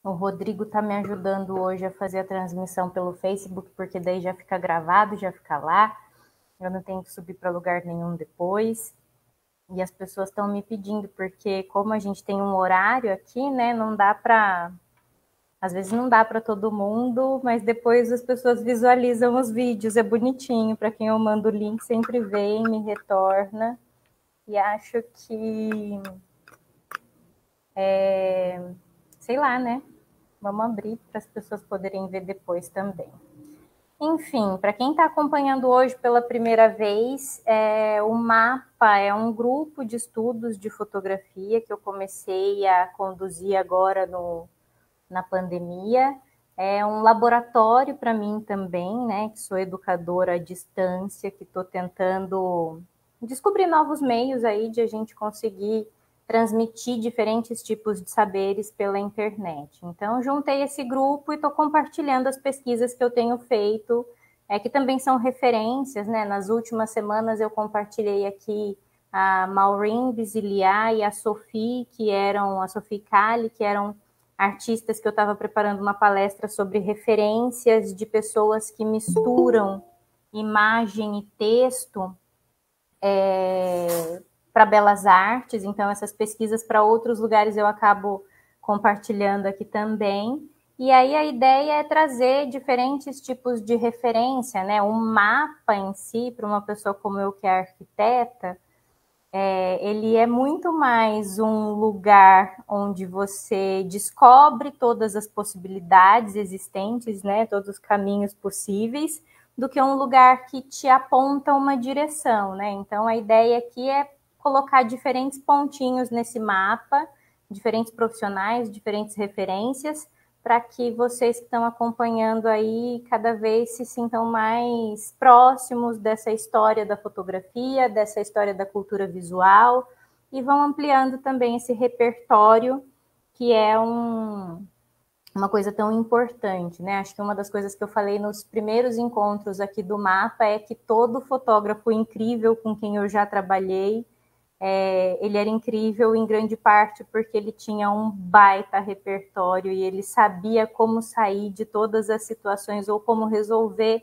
O Rodrigo está me ajudando hoje a fazer a transmissão pelo Facebook, porque daí já fica gravado, já fica lá. Eu não tenho que subir para lugar nenhum depois. E as pessoas estão me pedindo, porque como a gente tem um horário aqui, né, não dá para... Às vezes não dá para todo mundo, mas depois as pessoas visualizam os vídeos, é bonitinho. Para quem eu mando o link, sempre vem, me retorna. E acho que... sei lá, né? Vamos abrir para as pessoas poderem ver depois também. Enfim, para quem está acompanhando hoje pela primeira vez, o MAPA é um grupo de estudos de fotografia que eu comecei a conduzir agora na pandemia. É um laboratório para mim também, né? Que sou educadora à distância, que estou tentando descobrir novos meios aí de a gente conseguir transmitir diferentes tipos de saberes pela internet. Então, juntei esse grupo e estou compartilhando as pesquisas que eu tenho feito, que também são referências, né? Nas últimas semanas eu compartilhei aqui a Maureen Bisiliá e a Sophie Kali, que eram artistas que eu estava preparando uma palestra sobre referências de pessoas que misturam imagem e texto para belas artes. Então, essas pesquisas para outros lugares eu acabo compartilhando aqui também. E aí a ideia é trazer diferentes tipos de referência, né? Um mapa em si, para uma pessoa como eu que é arquiteta, ele é muito mais um lugar onde você descobre todas as possibilidades existentes, né, todos os caminhos possíveis, do que um lugar que te aponta uma direção, né? Então, a ideia aqui é colocar diferentes pontinhos nesse mapa, diferentes profissionais, diferentes referências, para que vocês que estão acompanhando aí cada vez se sintam mais próximos dessa história da fotografia, dessa história da cultura visual, e vão ampliando também esse repertório, que é uma coisa tão importante, né? Acho que uma das coisas que eu falei nos primeiros encontros aqui do mapa é que todo fotógrafo incrível com quem eu já trabalhei, ele era incrível em grande parte porque ele tinha um baita repertório e ele sabia como sair de todas as situações ou como resolver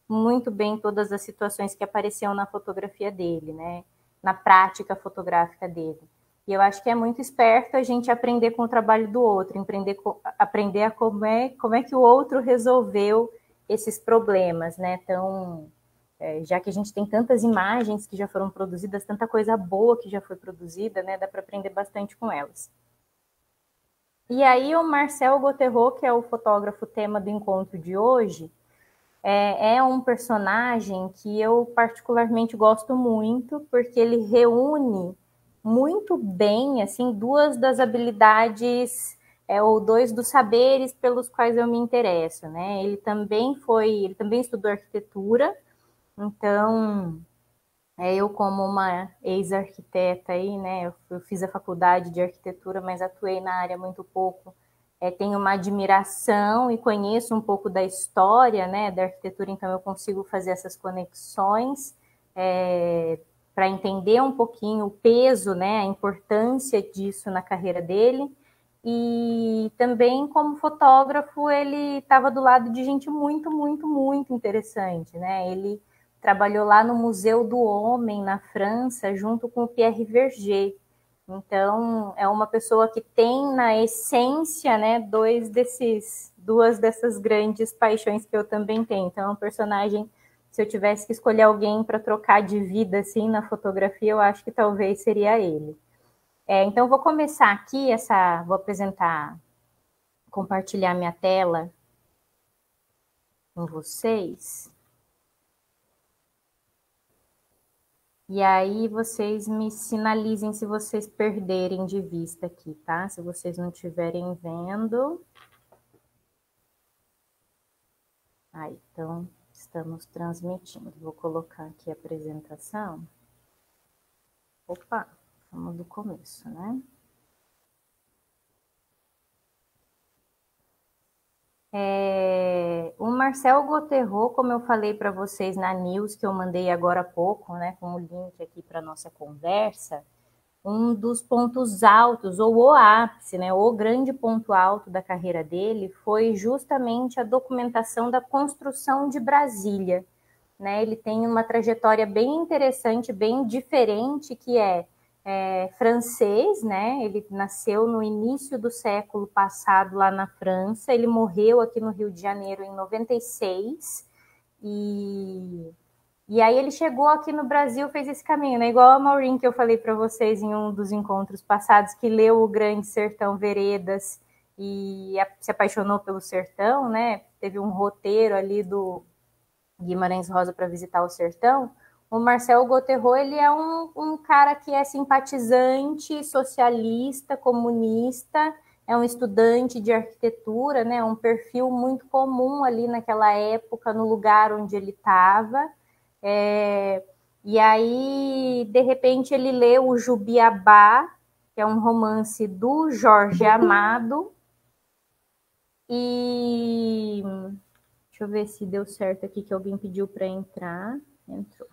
muito bem todas as situações que apareciam na fotografia dele, né? Na prática fotográfica dele. E eu acho que é muito esperto a gente aprender com o trabalho do outro, aprender a como é que o outro resolveu esses problemas, né? Então, já que a gente tem tantas imagens que já foram produzidas, tanta coisa boa que já foi produzida, né? Dá para aprender bastante com elas. E aí o Marcel Gauthieron, que é o fotógrafo tema do encontro de hoje, é um personagem que eu particularmente gosto muito, porque ele reúne muito bem, assim, duas das habilidades ou dois dos saberes pelos quais eu me interesso, né? Ele também estudou arquitetura, então eu como uma ex-arquiteta aí, né? Eu fiz a faculdade de arquitetura, mas atuei na área muito pouco. Tenho uma admiração e conheço um pouco da história, né, da arquitetura, então eu consigo fazer essas conexões para entender um pouquinho o peso, né, a importância disso na carreira dele. E também, como fotógrafo, ele estava do lado de gente muito, muito, muito interessante, né? Ele trabalhou lá no Museu do Homem, na França, junto com o Pierre Verger. Então, é uma pessoa que tem na essência, né, duas dessas grandes paixões que eu também tenho. Então, é um personagem, se eu tivesse que escolher alguém para trocar de vida assim na fotografia, eu acho que talvez seria ele. Então, vou começar aqui vou apresentar, compartilhar minha tela com vocês. E aí vocês me sinalizem se vocês perderem de vista aqui, tá? Se vocês não estiverem vendo. Então estamos transmitindo. Vou colocar aqui a apresentação. Opa, vamos do começo, né? O Marcel Gauthieron, como eu falei para vocês na news que eu mandei agora há pouco, né, com o link aqui para nossa conversa, um dos pontos altos, ou o ápice, né, o grande ponto alto da carreira dele foi justamente a documentação da construção de Brasília. Né? Ele tem uma trajetória bem interessante, bem diferente, que é francês, né? Ele nasceu no início do século passado lá na França, ele morreu aqui no Rio de Janeiro em 96, e aí ele chegou aqui no Brasil, fez esse caminho, né? Igual a Maureen que eu falei para vocês em um dos encontros passados, que leu O Grande Sertão Veredas e se apaixonou pelo sertão, né? Teve um roteiro ali do Guimarães Rosa para visitar o sertão. O Marcel Gauthieroux, ele é um cara que é simpatizante, socialista, comunista, é um estudante de arquitetura, né? Um perfil muito comum ali naquela época, no lugar onde ele estava. E aí, de repente, ele lê o Jubiabá, que é um romance do Jorge Amado, e deixa eu ver se deu certo aqui, que alguém pediu para entrar. Entrou.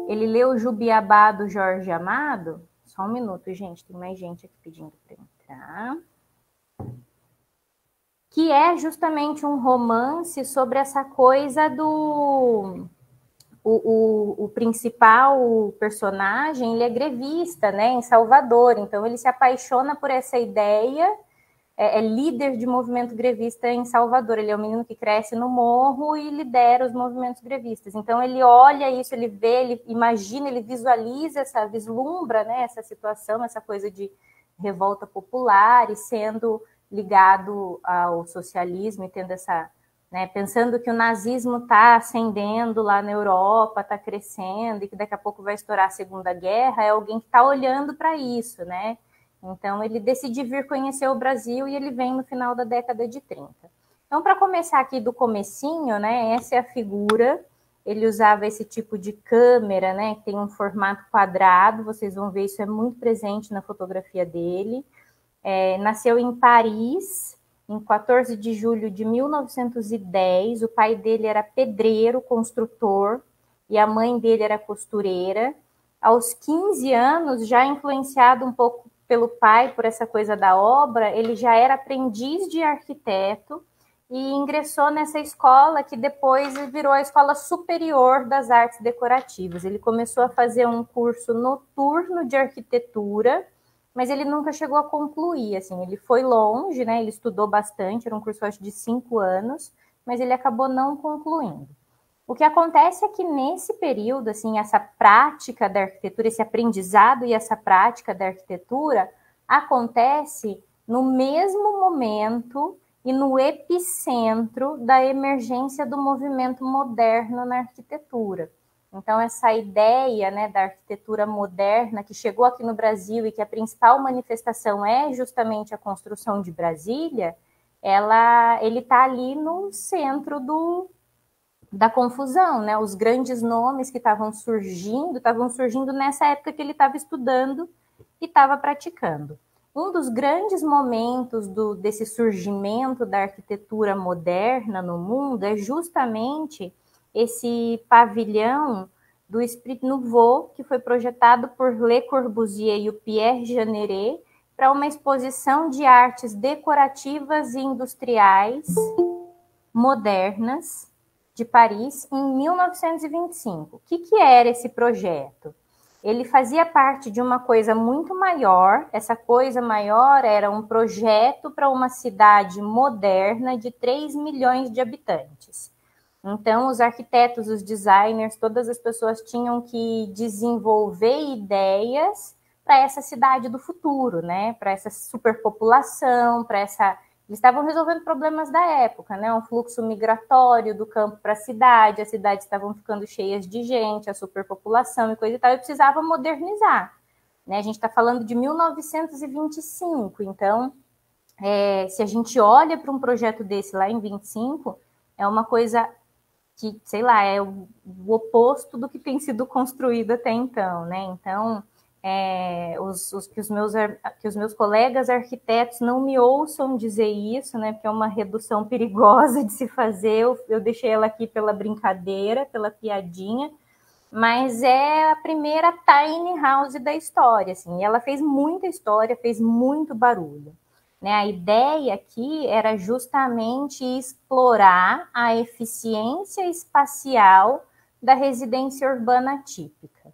Ele leu o Jubiabá do Jorge Amado. Só um minuto, gente. Tem mais gente aqui pedindo para entrar. Que é justamente um romance sobre essa coisa do... O principal personagem, ele é grevista, né, em Salvador. Então, ele se apaixona por essa ideia... É líder de movimento grevista em Salvador. Ele é um menino que cresce no morro e lidera os movimentos grevistas. Então, ele olha isso, ele vê, ele imagina, ele visualiza, vislumbra, né, essa situação, essa coisa de revolta popular e sendo ligado ao socialismo e tendo essa... Né, pensando que o nazismo está ascendendo lá na Europa, está crescendo e que daqui a pouco vai estourar a Segunda Guerra, é alguém que está olhando para isso, né? Então, ele decide vir conhecer o Brasil e ele vem no final da década de 30. Então, para começar aqui do comecinho, né, essa é a figura. Ele usava esse tipo de câmera, né, que tem um formato quadrado. Vocês vão ver, isso é muito presente na fotografia dele. Nasceu em Paris, em 14 de julho de 1910. O pai dele era pedreiro, construtor, e a mãe dele era costureira. Aos 15 anos, já influenciado um pouco pelo pai, por essa coisa da obra, ele já era aprendiz de arquiteto e ingressou nessa escola que depois virou a Escola Superior das Artes Decorativas. Ele começou a fazer um curso noturno de arquitetura, mas ele nunca chegou a concluir, assim, ele foi longe, né? Ele estudou bastante, era um curso, acho, de 5 anos, mas ele acabou não concluindo. O que acontece é que nesse período, assim, essa prática da arquitetura, esse aprendizado e essa prática da arquitetura acontece no mesmo momento e no epicentro da emergência do movimento moderno na arquitetura. Então, essa ideia, né, da arquitetura moderna que chegou aqui no Brasil e que a principal manifestação é justamente a construção de Brasília, ele está ali no centro da confusão, né? Os grandes nomes que estavam surgindo nessa época que ele estava estudando e estava praticando. Um dos grandes momentos desse surgimento da arquitetura moderna no mundo é justamente esse pavilhão do Esprit Nouveau, que foi projetado por Le Corbusier e o Pierre Jeanneret para uma exposição de artes decorativas e industriais modernas de Paris em 1925. O que era esse projeto? Ele fazia parte de uma coisa muito maior. Essa coisa maior era um projeto para uma cidade moderna de 3 milhões de habitantes. Então, os arquitetos, os designers, todas as pessoas tinham que desenvolver ideias para essa cidade do futuro, né? Para essa superpopulação, para essa... Eles estavam resolvendo problemas da época, né? Um fluxo migratório do campo para a cidade, as cidades estavam ficando cheias de gente, a superpopulação e coisa e tal, e precisava modernizar. Né? A gente está falando de 1925, então, se a gente olha para um projeto desse lá em 25, é uma coisa que, sei lá, é o oposto do que tem sido construído até então, né? Então, que os meus colegas arquitetos não me ouçam dizer isso, né? Porque é uma redução perigosa de se fazer. Eu deixei ela aqui pela brincadeira, pela piadinha, mas é a primeira tiny house da história, assim. E ela fez muita história, fez muito barulho. Né? A ideia aqui era justamente explorar a eficiência espacial da residência urbana típica.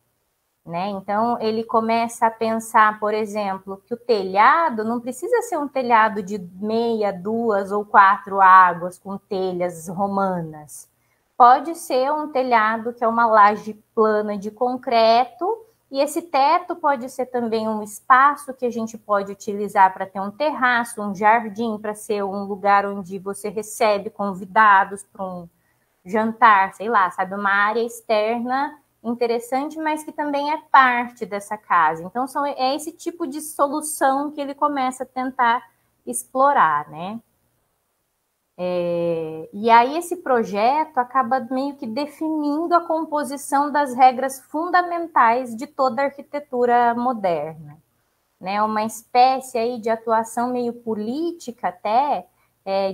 Né? Então, ele começa a pensar, por exemplo, que o telhado não precisa ser um telhado de meia, duas ou quatro águas com telhas romanas. Pode ser um telhado que é uma laje plana de concreto, e esse teto pode ser também um espaço que a gente pode utilizar para ter um terraço, um jardim, para ser um lugar onde você recebe convidados para um jantar, sei lá, sabe, uma área externa interessante, mas que também é parte dessa casa. Então, é esse tipo de solução que ele começa a tentar explorar, né? E aí esse projeto acaba meio que definindo a composição das regras fundamentais de toda a arquitetura moderna, né? Uma espécie aí de atuação meio política até,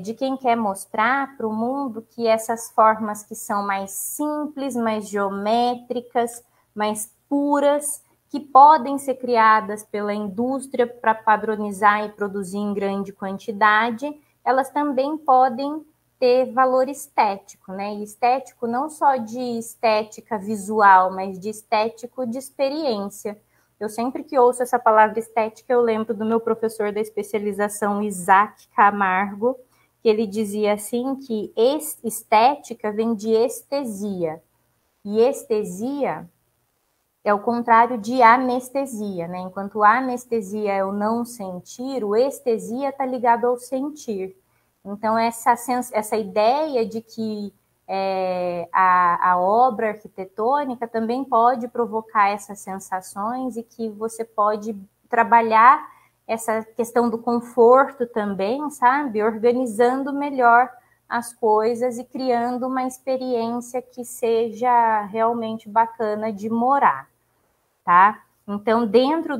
de quem quer mostrar para o mundo que essas formas que são mais simples, mais geométricas, mais puras, que podem ser criadas pela indústria para padronizar e produzir em grande quantidade, elas também podem ter valor estético, né? E estético não só de estética visual, mas de estético de experiência. Eu sempre que ouço essa palavra estética, eu lembro do meu professor da especialização, Isaac Camargo, que ele dizia assim que estética vem de estesia. E estesia é o contrário de anestesia, né? Enquanto a anestesia é o não sentir, o estesia está ligado ao sentir. Então, essa ideia de que a obra arquitetônica também pode provocar essas sensações e que você pode trabalhar essa questão do conforto também, sabe? Organizando melhor as coisas e criando uma experiência que seja realmente bacana de morar, tá? Então, dentro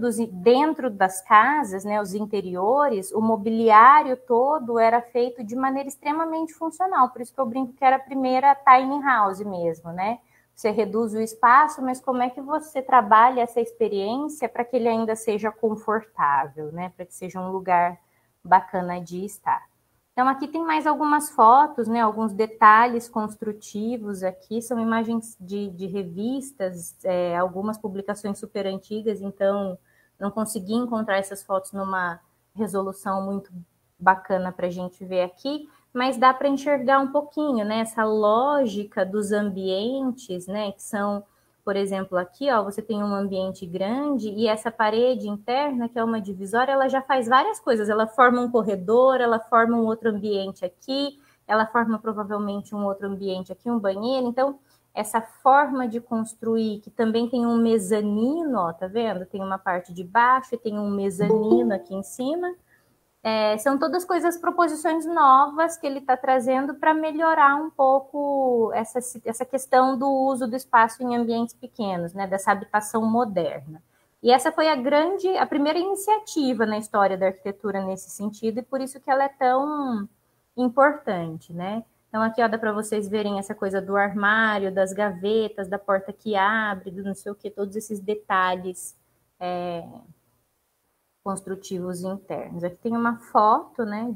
das casas, né, os interiores, o mobiliário todo era feito de maneira extremamente funcional. Por isso que eu brinco que era a primeira tiny house mesmo, né? Você reduz o espaço, mas como é que você trabalha essa experiência para que ele ainda seja confortável, né? Para que seja um lugar bacana de estar. Então, aqui tem mais algumas fotos, né, alguns detalhes construtivos aqui, são imagens de revistas, algumas publicações super antigas, então não consegui encontrar essas fotos numa resolução muito bacana para a gente ver aqui, mas dá para enxergar um pouquinho, né, essa lógica dos ambientes, né, que são, por exemplo, aqui, ó, você tem um ambiente grande e essa parede interna, que é uma divisória, ela já faz várias coisas. Ela forma um corredor, ela forma um outro ambiente aqui, ela forma provavelmente um outro ambiente aqui, um banheiro. Então, essa forma de construir, que também tem um mezanino, ó, tá vendo? Tem uma parte de baixo e tem um mezanino aqui em cima. São todas coisas, proposições novas que ele está trazendo para melhorar um pouco essa questão do uso do espaço em ambientes pequenos, né, dessa habitação moderna. E essa foi a primeira iniciativa na história da arquitetura nesse sentido, e por isso que ela é tão importante, né? Então aqui ó, dá para vocês verem essa coisa do armário, das gavetas, da porta que abre, do não sei o que, todos esses detalhes construtivos internos. Aqui tem uma foto, né,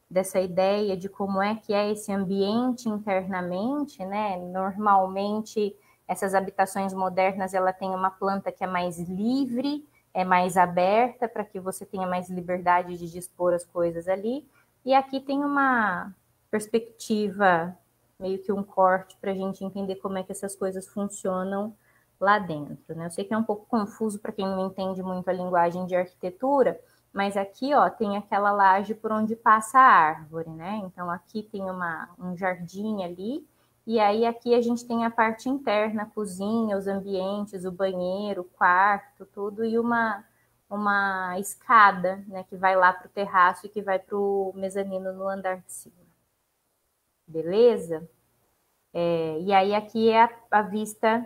dessa ideia de como é que é esse ambiente internamente, né? Normalmente essas habitações modernas, ela tem uma planta que é mais livre, é mais aberta para que você tenha mais liberdade de dispor as coisas ali. E aqui tem uma perspectiva, meio que um corte para a gente entender como é que essas coisas funcionam lá dentro, né? Eu sei que é um pouco confuso para quem não entende muito a linguagem de arquitetura, mas aqui, ó, tem aquela laje por onde passa a árvore, né? Então, aqui tem um jardim ali, e aí aqui a gente tem a parte interna, a cozinha, os ambientes, o banheiro, o quarto, tudo, e uma escada, né, que vai lá para o terraço e que vai para o mezanino no andar de cima. Beleza? E aí aqui é a vista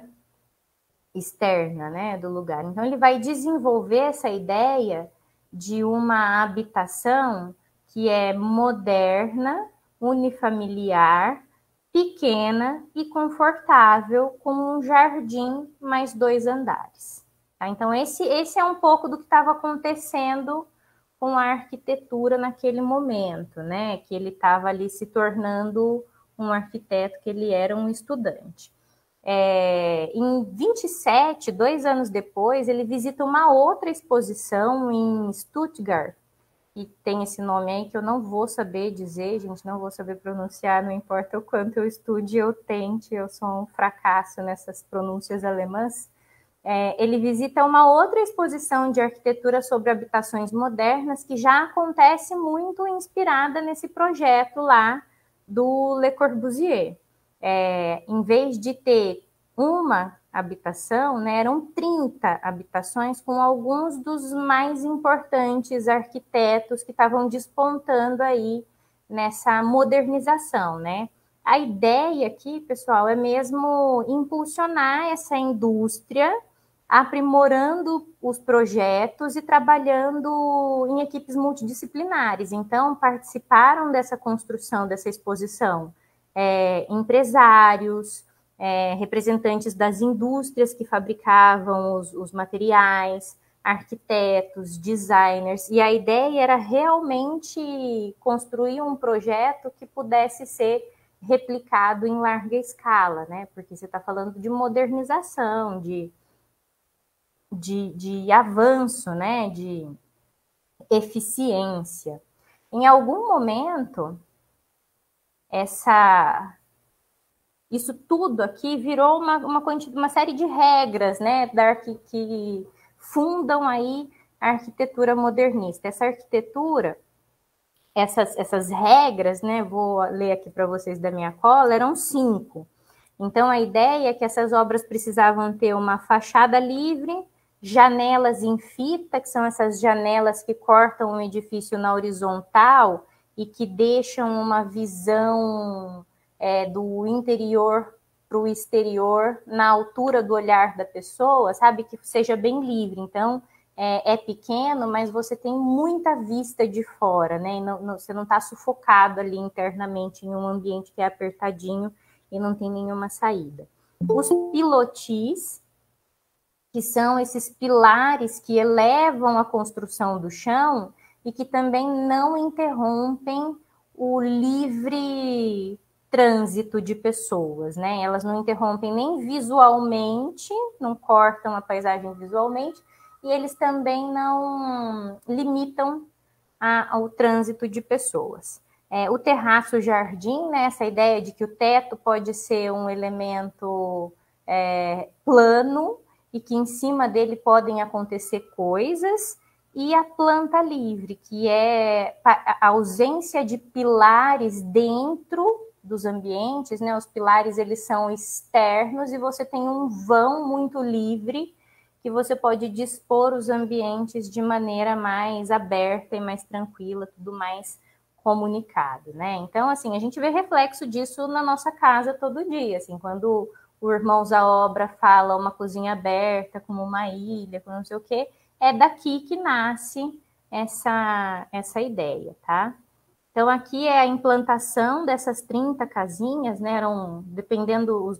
externa, né, do lugar. Então, ele vai desenvolver essa ideia de uma habitação que é moderna, unifamiliar, pequena e confortável, com um jardim mais 2 andares. Tá? Então, esse é um pouco do que estava acontecendo com a arquitetura naquele momento, né? Que ele estava ali se tornando um arquiteto, que ele era um estudante. Em 27, 2 anos depois, ele visita uma outra exposição em Stuttgart, e tem esse nome aí que eu não vou saber dizer, gente, não vou saber pronunciar, não importa o quanto eu estude, eu tente, eu sou um fracasso nessas pronúncias alemãs. Ele visita uma outra exposição de arquitetura sobre habitações modernas, que já acontece muito inspirada nesse projeto lá do Le Corbusier. Em vez de ter uma habitação, né, eram 30 habitações com alguns dos mais importantes arquitetos que estavam despontando aí nessa modernização, né? A ideia aqui, pessoal, é mesmo impulsionar essa indústria, aprimorando os projetos e trabalhando em equipes multidisciplinares. Então, participaram dessa construção, dessa exposição, empresários, representantes das indústrias que fabricavam os materiais, arquitetos, designers, e a ideia era realmente construir um projeto que pudesse ser replicado em larga escala, né? Porque você está falando de modernização, de avanço, né? De eficiência. Em algum momento, isso tudo aqui virou uma série de regras, né, que fundam aí a arquitetura modernista. Essa arquitetura, essas regras, né, vou ler aqui para vocês da minha cola, eram 5. Então, a ideia é que essas obras precisavam ter uma fachada livre, janelas em fita, que são essas janelas que cortam um edifício na horizontal e que deixam uma visão do interior para o exterior na altura do olhar da pessoa, sabe? Que seja bem livre. Então, é pequeno, mas você tem muita vista de fora, né? Você não está sufocado ali internamente em um ambiente que é apertadinho e não tem nenhuma saída. Os pilotis, que são esses pilares que elevam a construção do chão e que também não interrompem o livre trânsito de pessoas, né? Elas não interrompem nem visualmente, não cortam a paisagem visualmente, e eles também não limitam ao trânsito de pessoas. O terraço-jardim, né, essa ideia de que o teto pode ser um elemento plano e que em cima dele podem acontecer coisas, e a planta livre, que é a ausência de pilares dentro dos ambientes, né? Os pilares, eles são externos e você tem um vão muito livre que você pode dispor os ambientes de maneira mais aberta e mais tranquila, tudo mais comunicado, né? Então, assim, a gente vê reflexo disso na nossa casa todo dia, assim, quando o Irmãos à Obra fala uma cozinha aberta, como uma ilha, como não sei o quê, é daqui que nasce essa ideia, tá? Então, aqui é a implantação dessas 30 casinhas, né? Dependendo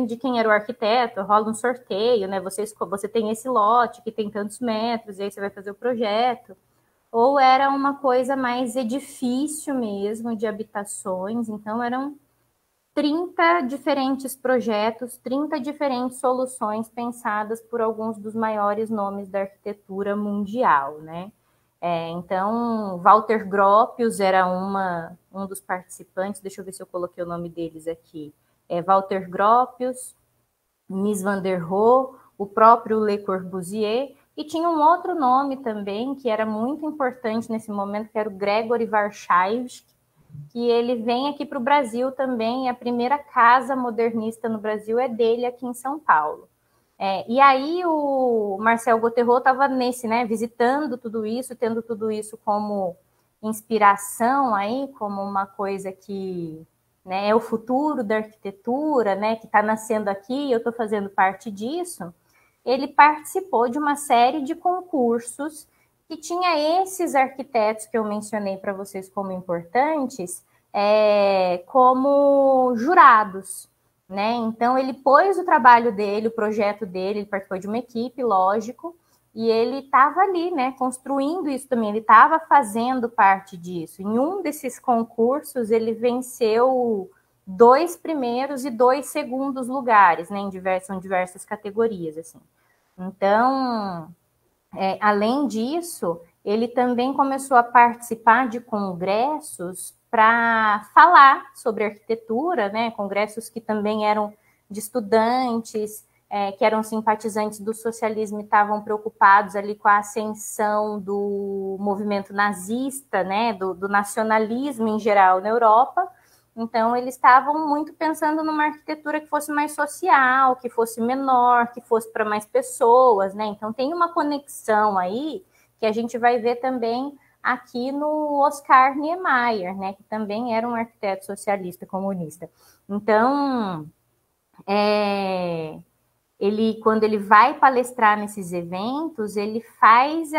de quem era o arquiteto, rola um sorteio, né? Você tem esse lote que tem tantos metros, e aí você vai fazer o projeto. Ou era uma coisa mais edifício mesmo, de habitações. Então, eram 30 diferentes projetos, 30 diferentes soluções pensadas por alguns dos maiores nomes da arquitetura mundial, né? Então, Walter Gropius era um dos participantes, deixa eu ver se eu coloquei o nome deles aqui. Walter Gropius, Mies van der Rohe, o próprio Le Corbusier, e tinha um outro nome também que era muito importante nesse momento, que era o Gregory Warshawski, que ele vem aqui para o Brasil também, a primeira casa modernista no Brasil é dele aqui em São Paulo. E aí o Marcel Gauthieron estava né, visitando tudo isso, tendo tudo isso como inspiração aí, como uma coisa que, né, é o futuro da arquitetura, né, que está nascendo aqui, eu estou fazendo parte disso. Ele participou de uma série de concursos que tinha esses arquitetos que eu mencionei para vocês como importantes, como jurados, né? Então ele pôs o trabalho dele, o projeto dele, ele participou de uma equipe, lógico, e ele estava ali, né, construindo isso também, ele estava fazendo parte disso. Em um desses concursos, ele venceu 2 primeiros e 2 segundos lugares, né, são diversas categorias, assim. Então, além disso, ele também começou a participar de congressos para falar sobre arquitetura, né? Congressos que também eram de estudantes, que eram simpatizantes do socialismo e estavam preocupados ali com a ascensão do movimento nazista, né? Do nacionalismo em geral na Europa. Então, eles estavam muito pensando numa arquitetura que fosse mais social, que fosse menor, que fosse para mais pessoas, né? Então, tem uma conexão aí que a gente vai ver também aqui no Oscar Niemeyer, né? Que também era um arquiteto socialista comunista. Então, quando ele vai palestrar nesses eventos, ele faz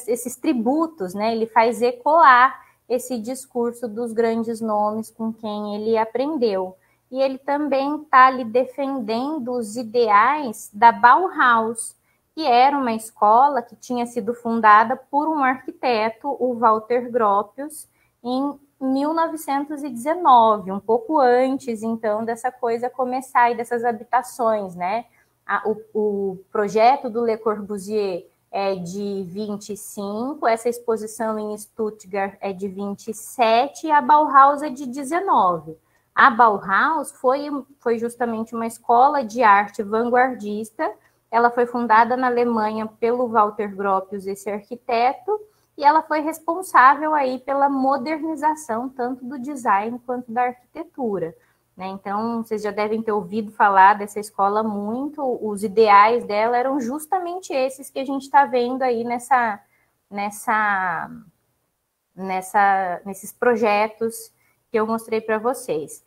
esses tributos, né? Ele faz ecoar esse discurso dos grandes nomes com quem ele aprendeu. E ele também está ali defendendo os ideais da Bauhaus, que era uma escola que tinha sido fundada por um arquiteto, o Walter Gropius, em 1919, um pouco antes, então, dessa coisa começar e dessas habitações, né? O projeto do Le Corbusier é de 25, essa exposição em Stuttgart é de 27 e a Bauhaus é de 19. A Bauhaus foi justamente uma escola de arte vanguardista, ela foi fundada na Alemanha pelo Walter Gropius, esse arquiteto, e ela foi responsável aí pela modernização tanto do design quanto da arquitetura. Né? Então, vocês já devem ter ouvido falar dessa escola muito, os ideais dela eram justamente esses que a gente está vendo aí nesses projetos que eu mostrei para vocês.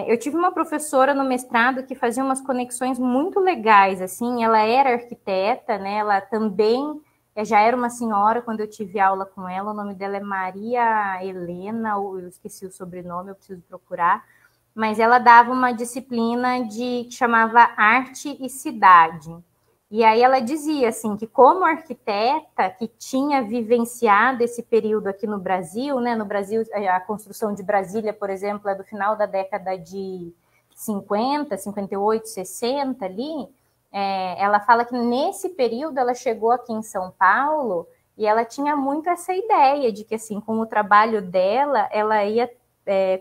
Eu tive uma professora no mestrado que fazia umas conexões muito legais, assim, ela era arquiteta, né? Ela também já era uma senhora quando eu tive aula com ela, o nome dela é Maria Helena, ou eu esqueci o sobrenome, eu preciso procurar, mas ela dava uma disciplina que chamava Arte e Cidade. E aí ela dizia assim que como arquiteta que tinha vivenciado esse período aqui no Brasil, né? No Brasil, a construção de Brasília, por exemplo, é do final da década de 50, 58, 60 ali. Ela fala que nesse período ela chegou aqui em São Paulo e ela tinha muito essa ideia de que assim, com o trabalho dela, ela ia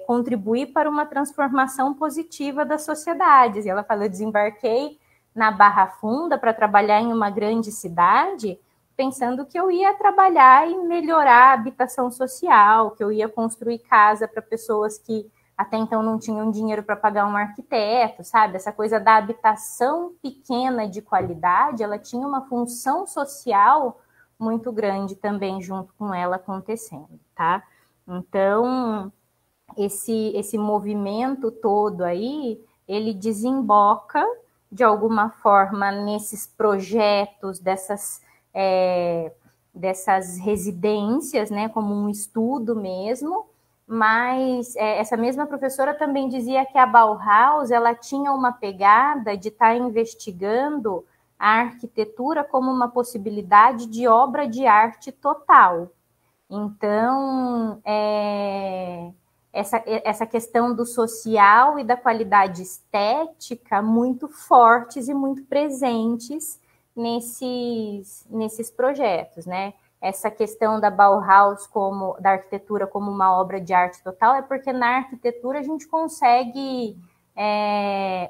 contribuir para uma transformação positiva das sociedades. E ela fala, eu desembarquei na Barra Funda para trabalhar em uma grande cidade, pensando que eu ia trabalhar e melhorar a habitação social, que eu ia construir casa para pessoas que até então não tinham dinheiro para pagar um arquiteto, sabe? Essa coisa da habitação pequena de qualidade, ela tinha uma função social muito grande também junto com ela acontecendo, tá? Então, esse movimento todo aí, ele desemboca de alguma forma nesses projetos dessas residências, né, como um estudo mesmo, mas essa mesma professora também dizia que a Bauhaus ela tinha uma pegada de estar investigando a arquitetura como uma possibilidade de obra de arte total. Então, essa questão do social e da qualidade estética muito fortes e muito presentes nesses projetos, né? Essa questão da Bauhaus da arquitetura como uma obra de arte total é porque na arquitetura a gente consegue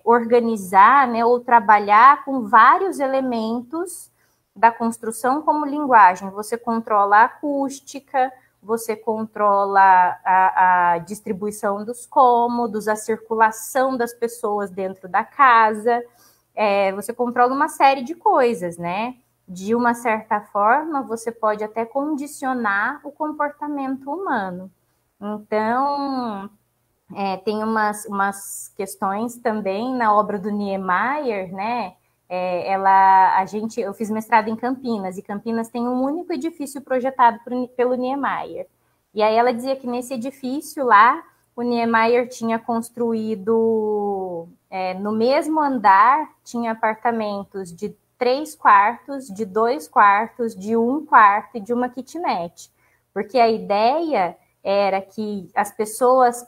organizar, né, ou trabalhar com vários elementos da construção como linguagem. Você controla a acústica, você controla a distribuição dos cômodos, a circulação das pessoas dentro da casa, você controla uma série de coisas, né? De uma certa forma, você pode até condicionar o comportamento humano. Então, tem umas questões também na obra do Niemeyer, né? Eu fiz mestrado em Campinas, e Campinas tem um único edifício projetado pelo Niemeyer. E aí ela dizia que nesse edifício lá, o Niemeyer tinha construído no mesmo andar, tinha apartamentos de 3 quartos, de 2 quartos, de 1 quarto e de uma kitnet. Porque a ideia era que as pessoas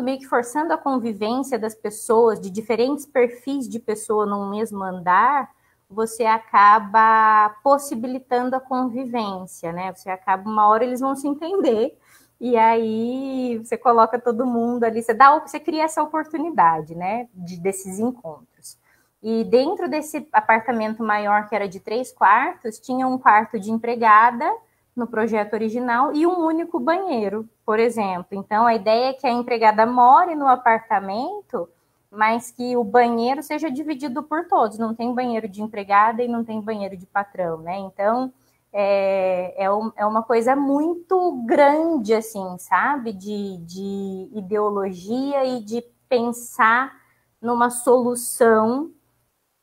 meio que forçando a convivência das pessoas, de diferentes perfis de pessoa num mesmo andar, você acaba possibilitando a convivência, né? Você acaba, uma hora eles vão se entender, e aí você coloca todo mundo ali, você cria essa oportunidade, né? Desses encontros. E dentro desse apartamento maior, que era de 3 quartos, tinha um quarto de empregada no projeto original e um único banheiro, por exemplo. Então, a ideia é que a empregada more no apartamento, mas que o banheiro seja dividido por todos. Não tem banheiro de empregada e não tem banheiro de patrão, né? Então, é uma coisa muito grande, assim, sabe? De ideologia e de pensar numa solução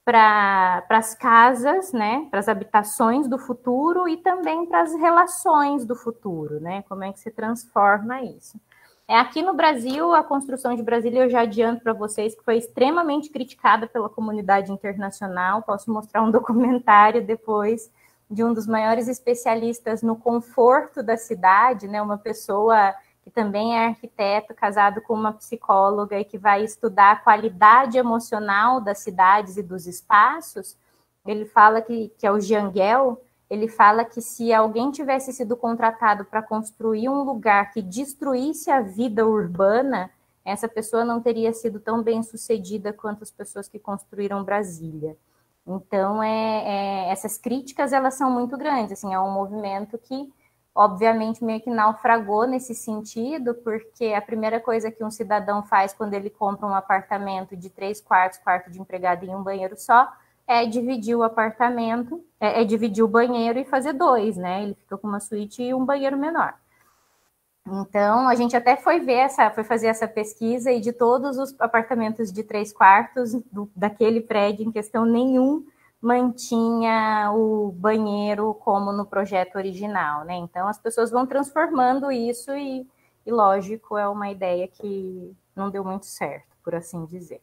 para as casas, né, para as habitações do futuro e também para as relações do futuro, né? Como é que se transforma isso? Aqui no Brasil, a construção de Brasília, eu já adianto para vocês que foi extremamente criticada pela comunidade internacional. Posso mostrar um documentário depois de um dos maiores especialistas no conforto da cidade, né? Uma pessoa que também é arquiteto, casado com uma psicóloga e que vai estudar a qualidade emocional das cidades e dos espaços. Ele fala que é o Jangel, ele fala que se alguém tivesse sido contratado para construir um lugar que destruísse a vida urbana, essa pessoa não teria sido tão bem sucedida quanto as pessoas que construíram Brasília. Então, essas críticas, elas são muito grandes, assim, é um movimento que obviamente meio que naufragou nesse sentido, porque a primeira coisa que um cidadão faz quando ele compra um apartamento de 3 quartos, quarto de empregado e um banheiro só, é dividir o apartamento, dividir o banheiro e fazer 2, né? Ele fica com uma suíte e um banheiro menor. Então, a gente até foi fazer essa pesquisa, e de todos os apartamentos de 3 quartos daquele prédio em questão, nenhum mantinha o banheiro como no projeto original, né? Então, as pessoas vão transformando isso e lógico, é uma ideia que não deu muito certo, por assim dizer.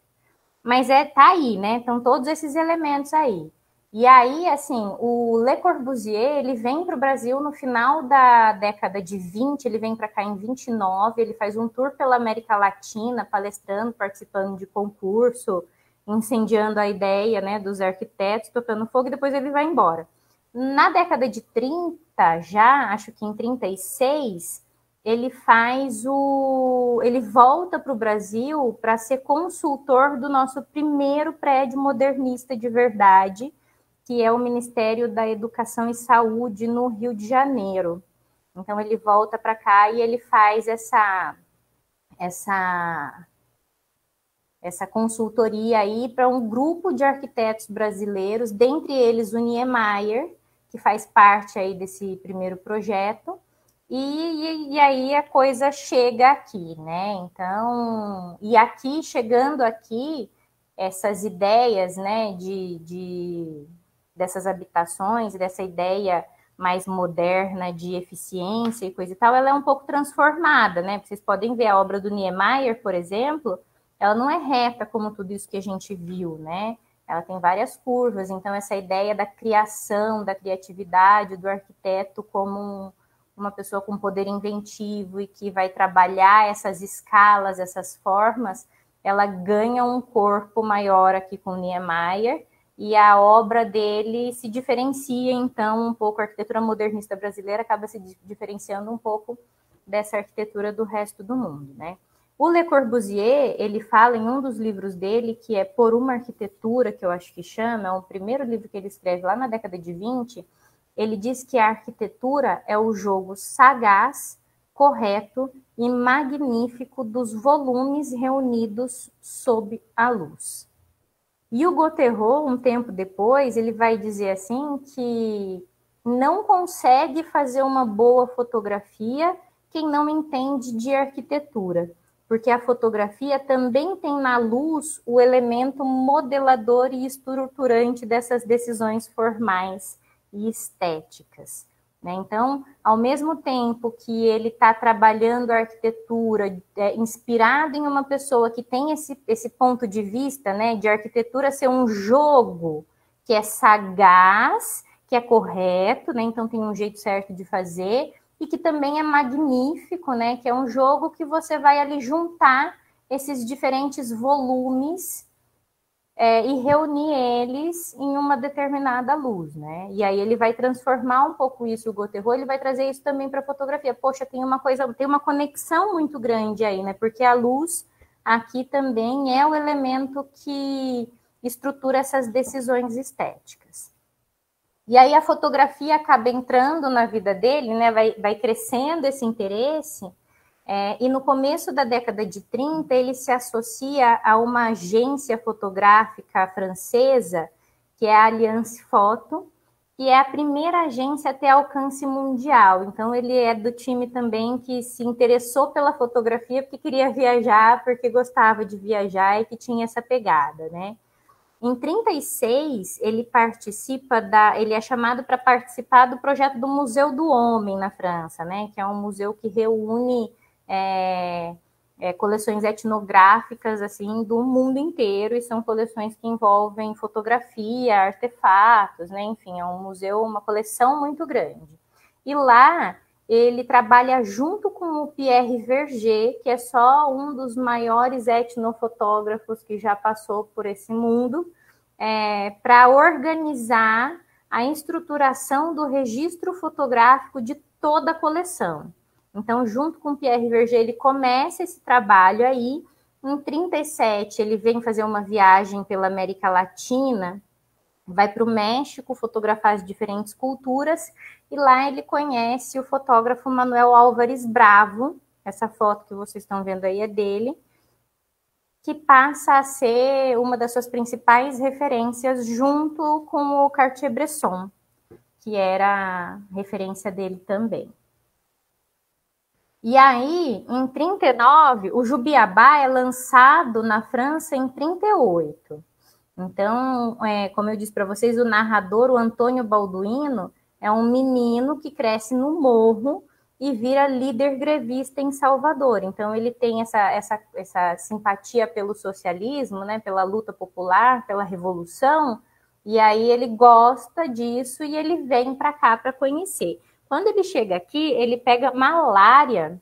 Mas tá aí, né? Estão todos esses elementos aí. E aí, assim, o Le Corbusier, ele vem para o Brasil no final da década de 20, ele vem para cá em 29, ele faz um tour pela América Latina, palestrando, participando de concurso, incendiando a ideia, né, dos arquitetos, tocando fogo, e depois ele vai embora. Na década de 30, já, acho que em 36, ele volta para o Brasil para ser consultor do nosso primeiro prédio modernista de verdade, que é o Ministério da Educação e Saúde no Rio de Janeiro. Então ele volta para cá e ele faz essa consultoria aí para um grupo de arquitetos brasileiros, dentre eles o Niemeyer, que faz parte aí desse primeiro projeto. E aí a coisa chega aqui, né? Então, e aqui, chegando aqui, essas ideias, né, dessas habitações, dessa ideia mais moderna de eficiência e coisa e tal, ela é um pouco transformada, né? Vocês podem ver a obra do Niemeyer, por exemplo, ela não é reta como tudo isso que a gente viu, né? Ela tem várias curvas, então essa ideia da criação, da criatividade do arquiteto como uma pessoa com poder inventivo e que vai trabalhar essas escalas, essas formas, ela ganha um corpo maior aqui com Niemeyer, e a obra dele se diferencia, então, um pouco. A arquitetura modernista brasileira acaba se diferenciando um pouco dessa arquitetura do resto do mundo, né? O Le Corbusier, ele fala em um dos livros dele, que é Por uma Arquitetura, que eu acho que chama, é o primeiro livro que ele escreve lá na década de 20, ele diz que a arquitetura é o jogo sagaz, correto e magnífico dos volumes reunidos sob a luz. E o Gauthieron, um tempo depois, ele vai dizer assim que não consegue fazer uma boa fotografia quem não entende de arquitetura, porque a fotografia também tem na luz o elemento modelador e estruturante dessas decisões formais e estéticas. né? Então, ao mesmo tempo que ele está trabalhando a arquitetura inspirado em uma pessoa que tem esse ponto de vista, né, de arquitetura ser um jogo que é sagaz, que é correto, né? Então tem um jeito certo de fazer, e que também é magnífico, né? Que é um jogo que você vai ali juntar esses diferentes volumes e reunir eles em uma determinada luz, né? E aí ele vai transformar um pouco isso, o Gotteron, ele vai trazer isso também para a fotografia. Poxa, tem uma conexão muito grande aí, né? Porque a luz aqui também é o elemento que estrutura essas decisões estéticas. E aí a fotografia acaba entrando na vida dele, né? Vai crescendo esse interesse. E no começo da década de 30, ele se associa a uma agência fotográfica francesa, que é a Alliance Photo, que é a primeira agência a ter alcance mundial. Então, ele é do time também que se interessou pela fotografia porque queria viajar, porque gostava de viajar e que tinha essa pegada, né? Em 36, ele é chamado para participar do projeto do Museu do Homem na França, né? Que é um museu que reúne coleções etnográficas assim do mundo inteiro, e são coleções que envolvem fotografia, artefatos, né? Enfim, é um museu, uma coleção muito grande. E lá ele trabalha junto com o Pierre Verger, que é só um dos maiores etnofotógrafos que já passou por esse mundo, para organizar a estruturação do registro fotográfico de toda a coleção. Então, junto com o Pierre Verger, ele começa esse trabalho aí. Em 37, ele vem fazer uma viagem pela América Latina, vai para o México fotografar as diferentes culturas, e lá ele conhece o fotógrafo Manuel Álvares Bravo. Essa foto que vocês estão vendo aí é dele, que passa a ser uma das suas principais referências, junto com o Cartier-Bresson, que era a referência dele também. E aí, em 39, o Jubiabá é lançado na França em 38. Então, como eu disse para vocês, o narrador, o Antônio Balduino, é um menino que cresce no morro e vira líder grevista em Salvador. Então, ele tem essa simpatia pelo socialismo, né, pela luta popular, pela revolução, e aí ele gosta disso e ele vem para cá para conhecer. Quando ele chega aqui, ele pega malária,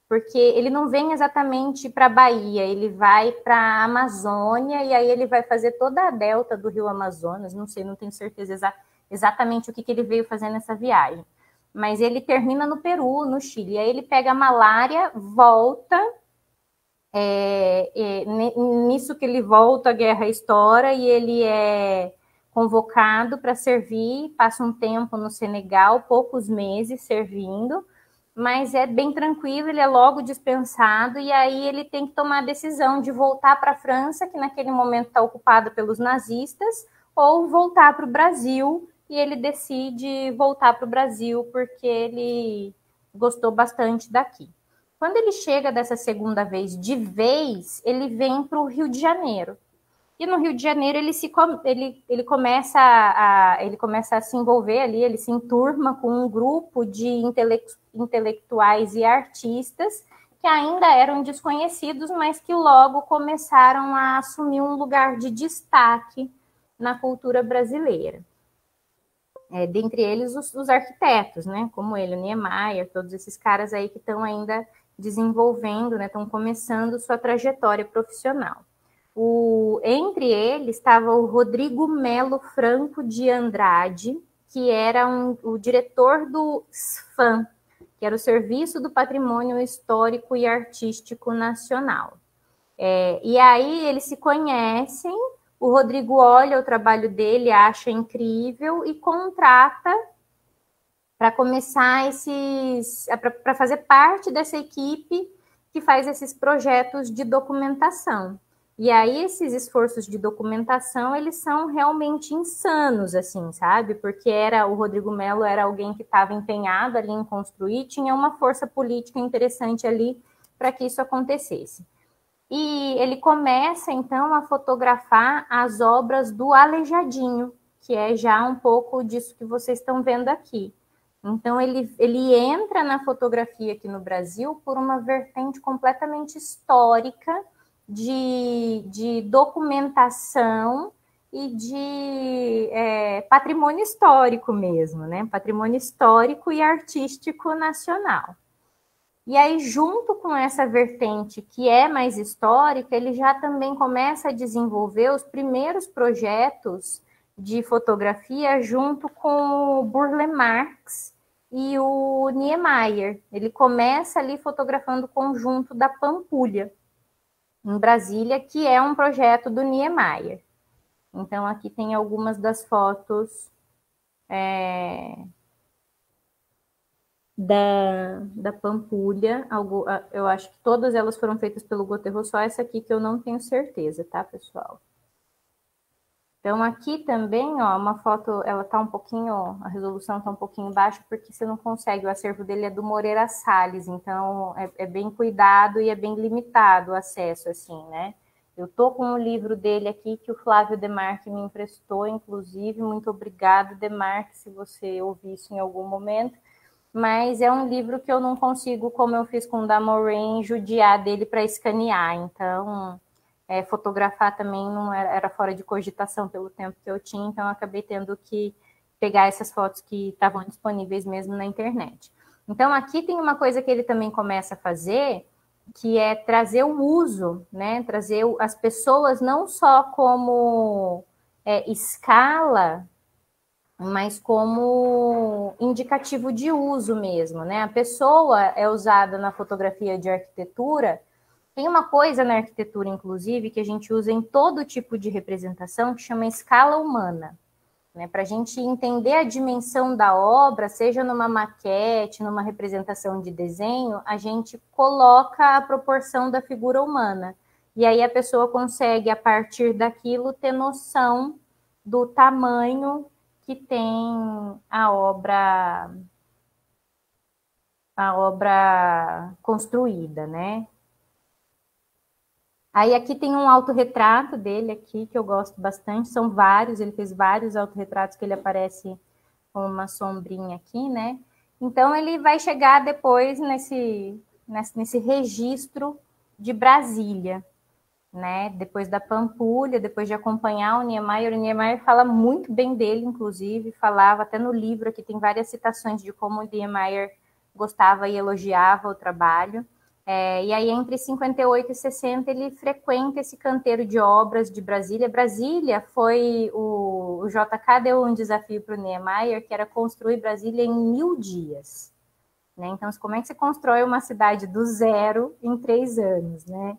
porque ele não vem exatamente para a Bahia, ele vai para a Amazônia, e aí ele vai fazer toda a delta do Rio Amazonas, não sei, não tenho certeza exatamente o que ele veio fazer nessa viagem. Mas ele termina no Peru, no Chile, aí ele pega a malária, volta, nisso que ele volta, a guerra estoura, e ele é convocado para servir, passa um tempo no Senegal, poucos meses servindo, mas é bem tranquilo, ele é logo dispensado, e aí ele tem que tomar a decisão de voltar para a França, que naquele momento está ocupada pelos nazistas, ou voltar para o Brasil, e ele decide voltar para o Brasil porque ele gostou bastante daqui. Quando ele chega dessa segunda vez de vez, ele vem para o Rio de Janeiro. E no Rio de Janeiro ele começa a se envolver ali, ele se enturma com um grupo de intelectuais e artistas que ainda eram desconhecidos, mas que logo começaram a assumir um lugar de destaque na cultura brasileira. Dentre eles os arquitetos, né, como ele, o Niemeyer, todos esses caras aí que estão ainda desenvolvendo, né, estão começando sua trajetória profissional. Entre eles estava o Rodrigo Melo Franco de Andrade, que era o diretor do SFAM, que era o Serviço do Patrimônio Histórico e Artístico Nacional. E aí eles se conhecem, o Rodrigo olha o trabalho dele, acha incrível e contrata para começar para fazer parte dessa equipe que faz esses projetos de documentação. E aí esses esforços de documentação, eles são realmente insanos, assim, sabe? Porque o Rodrigo Melo era alguém que estava empenhado ali em construir, tinha uma força política interessante ali para que isso acontecesse. E ele começa, então, a fotografar as obras do Aleijadinho, que é já um pouco disso que vocês estão vendo aqui. Então, ele entra na fotografia aqui no Brasil por uma vertente completamente histórica de documentação e de patrimônio histórico mesmo, né? Patrimônio histórico e artístico nacional. E aí, junto com essa vertente que é mais histórica, ele já também começa a desenvolver os primeiros projetos de fotografia junto com o Burle Marx e o Niemeyer. Ele começa ali fotografando o conjunto da Pampulha, em Brasília, que é um projeto do Niemeyer. Então, aqui tem algumas das fotos da Pampulha. Eu acho que todas elas foram feitas pelo Gotero, só essa aqui que eu não tenho certeza, tá, pessoal? Então, aqui também, ó, uma foto, ela tá um pouquinho, a resolução tá um pouquinho baixa, porque você não consegue, o acervo dele é do Moreira Salles, então é bem cuidado e é bem limitado o acesso, assim, né? Eu tô com o livro dele aqui, que o Flávio Demarque me emprestou, inclusive, muito obrigado, Demarque, se você ouvir isso em algum momento, mas é um livro que eu não consigo, como eu fiz com o da Maureen, judiar dele para escanear, então... fotografar também não era fora de cogitação pelo tempo que eu tinha, então eu acabei tendo que pegar essas fotos que estavam disponíveis mesmo na internet. Então, aqui tem uma coisa que ele também começa a fazer, que é trazer o uso, né? Trazer as pessoas não só como escala, mas como indicativo de uso mesmo, né? A pessoa é usada na fotografia de arquitetura. Tem uma coisa na arquitetura, inclusive, que a gente usa em todo tipo de representação, que chama escala humana. Né? Para a gente entender a dimensão da obra, seja numa maquete, numa representação de desenho, a gente coloca a proporção da figura humana. E aí a pessoa consegue, a partir daquilo, ter noção do tamanho que tem a obra construída, né? Aí aqui tem um autorretrato dele aqui, que eu gosto bastante, são vários, ele fez vários autorretratos que ele aparece com uma sombrinha aqui, né? Então ele vai chegar depois nesse registro de Brasília, né? Depois da Pampulha, depois de acompanhar o Niemeyer fala muito bem dele, inclusive, falava até no livro, aqui tem várias citações de como o Niemeyer gostava e elogiava o trabalho. E aí, entre 58 e 60, ele frequenta esse canteiro de obras de Brasília. Brasília foi o JK deu um desafio para o Niemeyer, que era construir Brasília em 1000 dias. Né? Então, como é que você constrói uma cidade do zero em 3 anos? Né?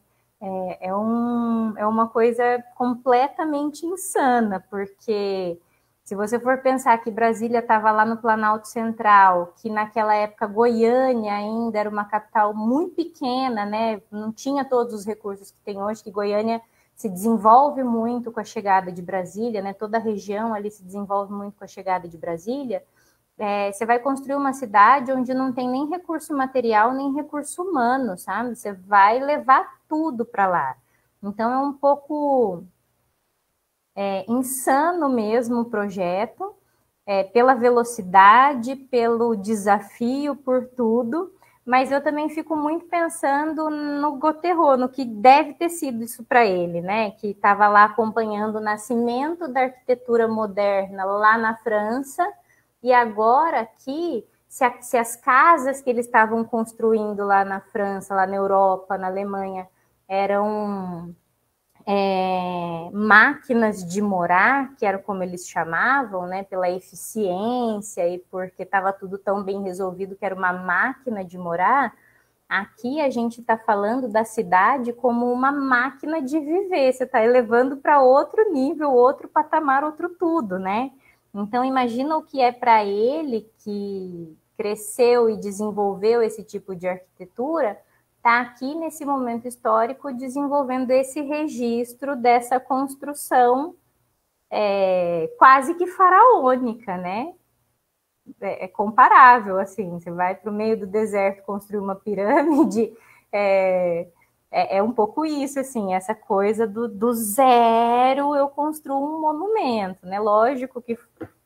É uma coisa completamente insana, porque se você for pensar que Brasília estava lá no Planalto Central, que naquela época Goiânia ainda era uma capital muito pequena, né? Não tinha todos os recursos que tem hoje, que Goiânia se desenvolve muito com a chegada de Brasília, né? Toda a região ali se desenvolve muito com a chegada de Brasília. Você vai construir uma cidade onde não tem nem recurso material, nem recurso humano, sabe? Você vai levar tudo para lá. Então, é um pouco insano mesmo o projeto, pela velocidade, pelo desafio, por tudo, mas eu também fico muito pensando no Gotero, no que deve ter sido isso para ele, né? Que estava lá acompanhando o nascimento da arquitetura moderna lá na França, e agora aqui, se as casas que eles estavam construindo lá na França, lá na Europa, na Alemanha, eram máquinas de morar, que era como eles chamavam, né, pela eficiência e porque estava tudo tão bem resolvido que era uma máquina de morar, aqui a gente está falando da cidade como uma máquina de viver, você está elevando para outro nível, outro patamar, outro tudo, né? Então imagina o que é para ele, que cresceu e desenvolveu esse tipo de arquitetura, está aqui nesse momento histórico desenvolvendo esse registro dessa construção quase que faraônica, né? É comparável, assim, você vai para o meio do deserto construir uma pirâmide, é um pouco isso, assim, essa coisa do zero eu construo um monumento, né? Lógico que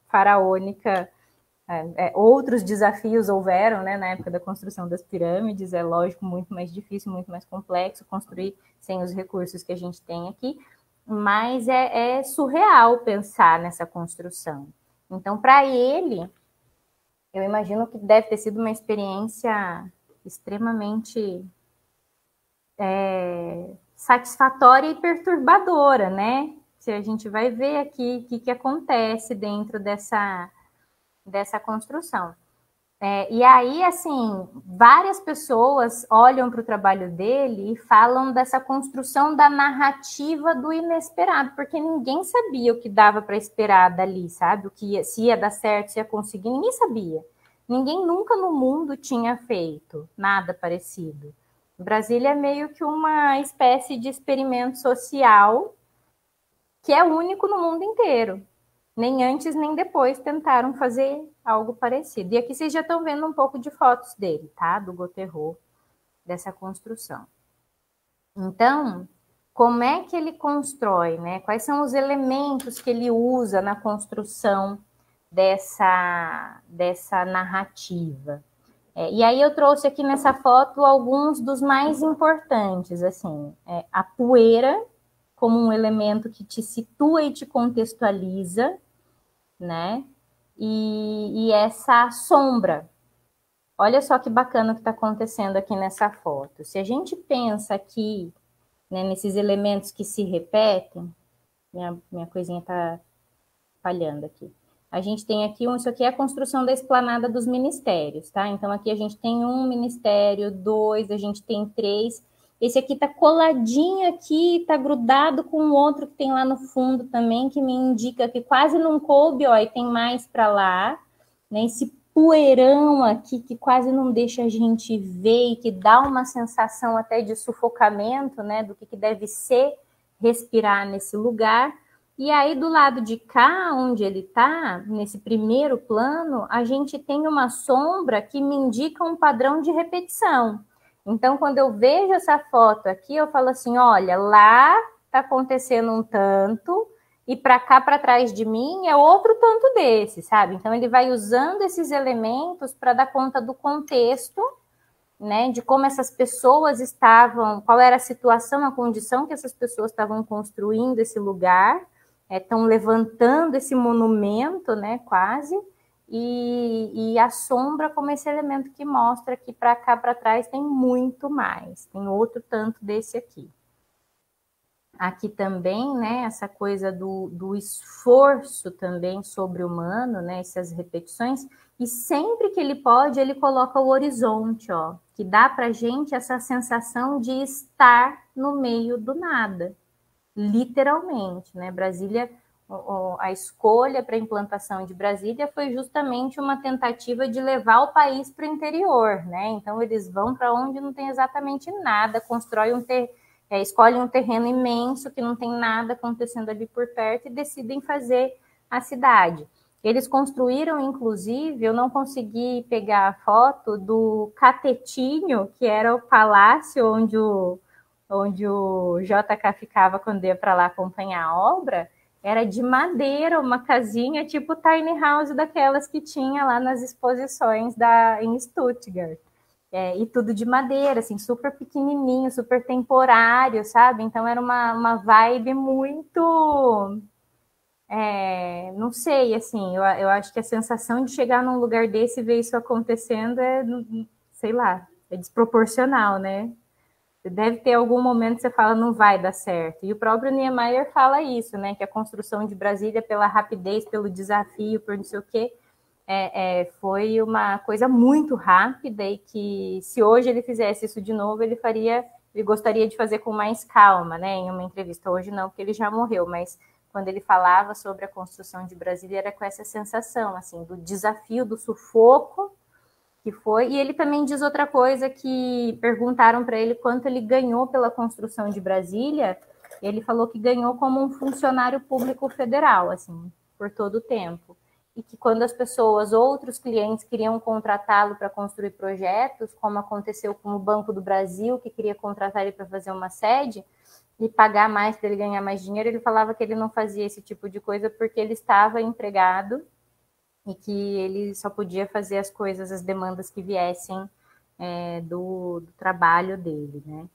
faraônica Outros desafios houveram, né, na época da construção das pirâmides, é lógico, muito mais difícil, muito mais complexo construir sem os recursos que a gente tem aqui, mas é surreal pensar nessa construção. Então, para ele, eu imagino que deve ter sido uma experiência extremamente satisfatória e perturbadora, né? Se a gente vai ver aqui o que acontece dentro dessa construção. E aí, assim, várias pessoas olham para o trabalho dele e falam dessa construção da narrativa do inesperado, porque ninguém sabia o que dava para esperar dali, sabe? Se ia dar certo, se ia conseguir, ninguém sabia. Ninguém nunca no mundo tinha feito nada parecido. Brasília é meio que uma espécie de experimento social que é único no mundo inteiro. Nem antes nem depois tentaram fazer algo parecido. E aqui vocês já estão vendo um pouco de fotos dele, tá? Do Gotteron, dessa construção. Então, como é que ele constrói, né? Quais são os elementos que ele usa na construção dessa narrativa? E aí eu trouxe aqui nessa foto alguns dos mais importantes, assim, a poeira como um elemento que te situa e te contextualiza, né? E essa sombra. Olha só que bacana o que está acontecendo aqui nessa foto. Se a gente pensa aqui, né, nesses elementos que se repetem, minha coisinha está falhando aqui. A gente tem aqui, isso aqui é a construção da esplanada dos ministérios, tá? Então, aqui a gente tem um ministério, 2, a gente tem 3. Esse aqui tá coladinho aqui, tá grudado com o outro que tem lá no fundo também, que me indica que quase não coube, ó, e tem mais para lá, né? Esse poeirão aqui que quase não deixa a gente ver e que dá uma sensação até de sufocamento, né? Do que deve ser respirar nesse lugar. E aí, do lado de cá, onde ele está, nesse primeiro plano, a gente tem uma sombra que me indica um padrão de repetição. Então, quando eu vejo essa foto aqui, eu falo assim, olha, lá está acontecendo um tanto, e para cá, para trás de mim, é outro tanto desse, sabe? Então, ele vai usando esses elementos para dar conta do contexto, né, de como essas pessoas estavam, qual era a situação, a condição que essas pessoas estavam construindo esse lugar, estão levantando esse monumento, né, quase, e a sombra como esse elemento que mostra que para cá, para trás, tem muito mais, tem outro tanto desse aqui. Aqui também, né, essa coisa do esforço também sobre-humano, né, essas repetições, e sempre que ele pode, ele coloca o horizonte, ó, que dá para gente essa sensação de estar no meio do nada. Literalmente, né? Brasília, a escolha para a implantação de Brasília foi justamente uma tentativa de levar o país para o interior, né? Então eles vão para onde não tem exatamente nada, escolhem um terreno imenso que não tem nada acontecendo ali por perto e decidem fazer a cidade. Eles construíram, inclusive, eu não consegui pegar a foto do Catetinho, que era o palácio onde o JK ficava quando ia para lá acompanhar a obra, era de madeira, uma casinha tipo tiny house daquelas que tinha lá nas exposições em Stuttgart. E tudo de madeira, assim, super pequenininho, super temporário, sabe? Então era uma vibe muito... não sei, assim, eu acho que a sensação de chegar num lugar desse e ver isso acontecendo sei lá, é desproporcional, né? Deve ter algum momento que você fala, não vai dar certo. E o próprio Niemeyer fala isso, né? Que a construção de Brasília, pela rapidez, pelo desafio, por não sei o quê, foi uma coisa muito rápida e que se hoje ele fizesse isso de novo, ele gostaria de fazer com mais calma, né? Em uma entrevista. Hoje não, porque ele já morreu, mas quando ele falava sobre a construção de Brasília, era com essa sensação, assim, do desafio, do sufoco, que foi, e ele também diz outra coisa que perguntaram para ele quanto ele ganhou pela construção de Brasília, ele falou que ganhou como um funcionário público federal, assim, por todo o tempo. E que quando as pessoas, outros clientes, queriam contratá-lo para construir projetos, como aconteceu com o Banco do Brasil, que queria contratar ele para fazer uma sede, e pagar mais para ele ganhar mais dinheiro, ele falava que ele não fazia esse tipo de coisa porque ele estava empregado e que ele só podia fazer as coisas, as demandas que viessem do trabalho dele, né?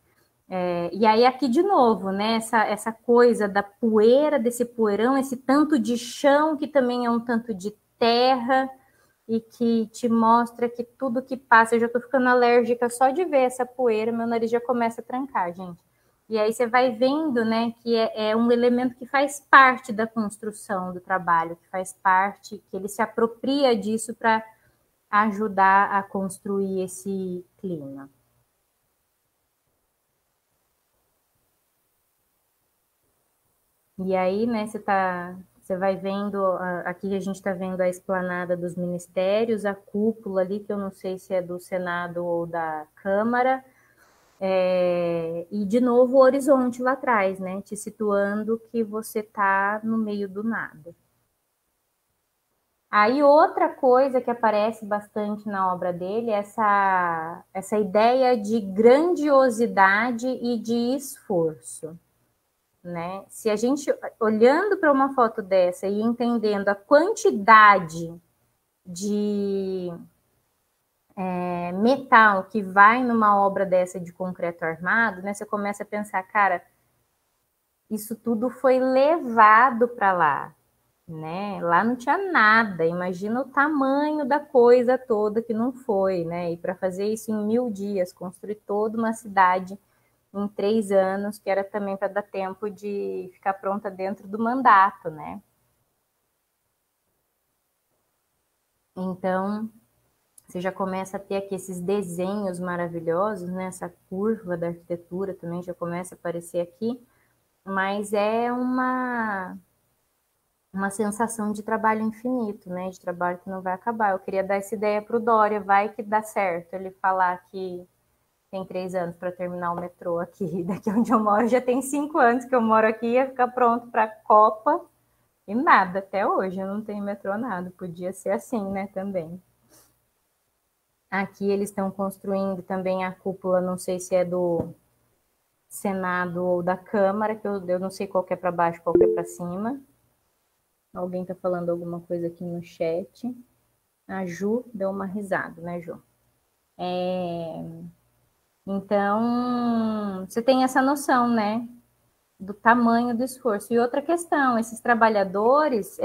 E aí aqui de novo, né? Essa coisa da poeira, desse poeirão, esse tanto de chão que também é um tanto de terra e que te mostra que tudo que passa, eu já tô ficando alérgica só de ver essa poeira, meu nariz já começa a trancar, gente. E aí você vai vendo, né, que é um elemento que faz parte da construção do trabalho, que faz parte, que ele se apropria disso para ajudar a construir esse clima. E aí, né, você vai vendo, aqui a gente está vendo a esplanada dos ministérios, a cúpula ali, que eu não sei se é do Senado ou da Câmara, e de novo o horizonte lá atrás, né, te situando que você está no meio do nada. Aí outra coisa que aparece bastante na obra dele é essa ideia de grandiosidade e de esforço. Né? Se a gente, olhando para uma foto dessa e entendendo a quantidade de metal que vai numa obra dessa de concreto armado, né, você começa a pensar, cara, isso tudo foi levado para lá, né? Lá não tinha nada. Imagina o tamanho da coisa toda que não foi, né? E para fazer isso em 1000 dias, construir toda uma cidade em 3 anos, que era também para dar tempo de ficar pronta dentro do mandato, né? Então, você já começa a ter aqui esses desenhos maravilhosos, né? Essa curva da arquitetura também já começa a aparecer aqui, mas é uma sensação de trabalho infinito, né? De trabalho que não vai acabar. Eu queria dar essa ideia para o Dória, vai que dá certo ele falar que tem 3 anos para terminar o metrô aqui. Daqui onde eu moro já tem 5 anos que eu moro aqui, ia ficar pronto para a Copa e nada, até hoje eu não tenho metrô nada. Podia ser assim, né, também. Aqui eles estão construindo também a cúpula, não sei se é do Senado ou da Câmara, que eu não sei qual que é para baixo, qual que é para cima. Alguém está falando alguma coisa aqui no chat. A Ju deu uma risada, né, Ju? Então, você tem essa noção, né, do tamanho do esforço. E outra questão, esses trabalhadores,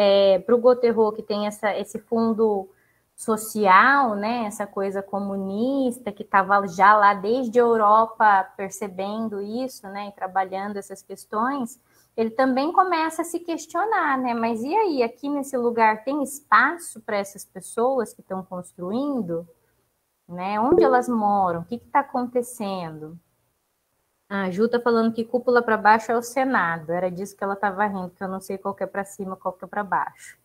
para o Goterro, que tem esse fundo social, né, essa coisa comunista, que estava já lá desde a Europa percebendo isso, né, e trabalhando essas questões, ele também começa a se questionar, né, mas e aí, aqui nesse lugar tem espaço para essas pessoas que estão construindo? Né? Onde elas moram? O que está acontecendo? A Ju está falando que cúpula para baixo é o Senado. Era disso que ela estava rindo, que eu não sei qual que é para cima, qual que é para baixo.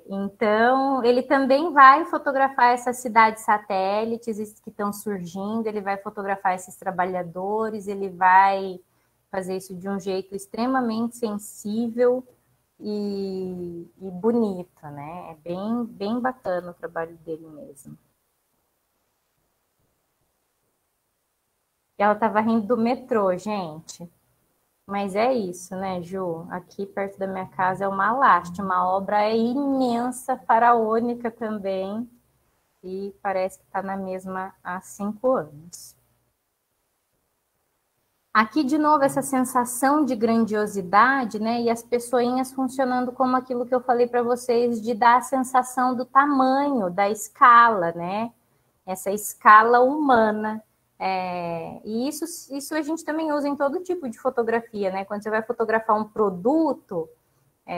Então, ele também vai fotografar essas cidades satélites que estão surgindo, ele vai fotografar esses trabalhadores, ele vai fazer isso de um jeito extremamente sensível e bonito, né? É bem, bem bacana o trabalho dele mesmo. Ela estava rindo do metrô, gente. Mas é isso, né, Ju? Aqui perto da minha casa é uma lástima. A obra é imensa, faraônica também. E parece que está na mesma há 5 anos. Aqui, de novo, essa sensação de grandiosidade, né? E as pessoinhas funcionando como aquilo que eu falei para vocês, de dar a sensação do tamanho, da escala, né? Essa escala humana. E isso a gente também usa em todo tipo de fotografia, né? Quando você vai fotografar um produto,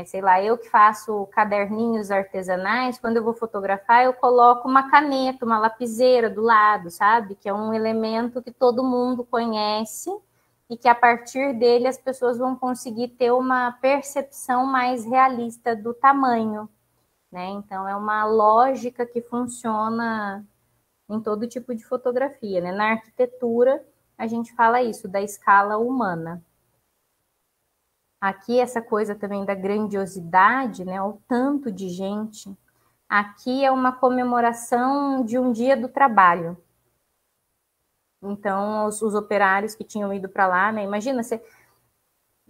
sei lá, eu que faço caderninhos artesanais, quando eu vou fotografar, eu coloco uma caneta, uma lapiseira do lado, sabe? Que é um elemento que todo mundo conhece e que a partir dele as pessoas vão conseguir ter uma percepção mais realista do tamanho, né? Então é uma lógica que funciona em todo tipo de fotografia, né? Na arquitetura, a gente fala isso, da escala humana. Aqui, essa coisa também da grandiosidade, né? O tanto de gente. Aqui é uma comemoração de um dia do trabalho. Então, os operários que tinham ido para lá, né? Imagina,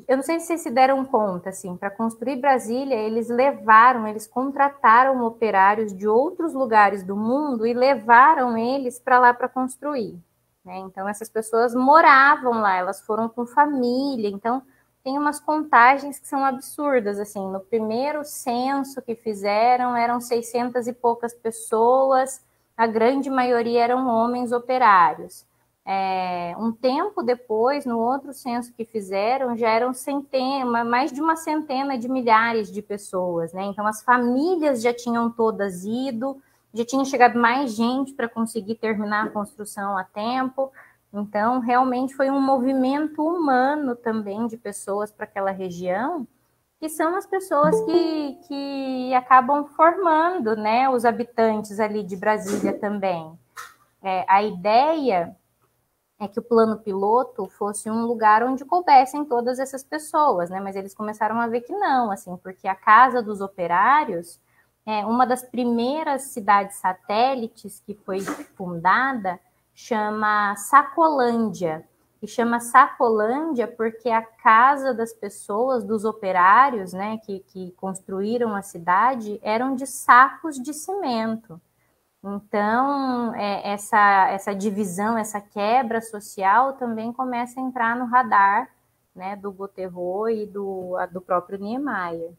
eu não sei se vocês se deram conta, assim, para construir Brasília, eles contrataram operários de outros lugares do mundo e levaram eles para lá para construir, né? Então, essas pessoas moravam lá, elas foram com família, então tem umas contagens que são absurdas, assim, no primeiro censo que fizeram, eram 600 e poucas pessoas, a grande maioria eram homens operários. Um tempo depois, no outro censo que fizeram, já eram mais de uma centena de milhares de pessoas, né? Então, as famílias já tinham todas ido, já tinha chegado mais gente para conseguir terminar a construção a tempo. Então, realmente foi um movimento humano também de pessoas para aquela região, que são as pessoas que acabam formando, né, os habitantes ali de Brasília também. A ideia é que o plano piloto fosse um lugar onde coubessem todas essas pessoas, né? Mas eles começaram a ver que não, assim, porque a Casa dos Operários é uma das primeiras cidades satélites que foi fundada, chama Sacolândia. E chama Sacolândia porque a casa das pessoas, dos operários, né, que construíram a cidade, eram de sacos de cimento. Então, essa divisão, essa quebra social também começa a entrar no radar, né, do Boterro e do próprio Niemeyer.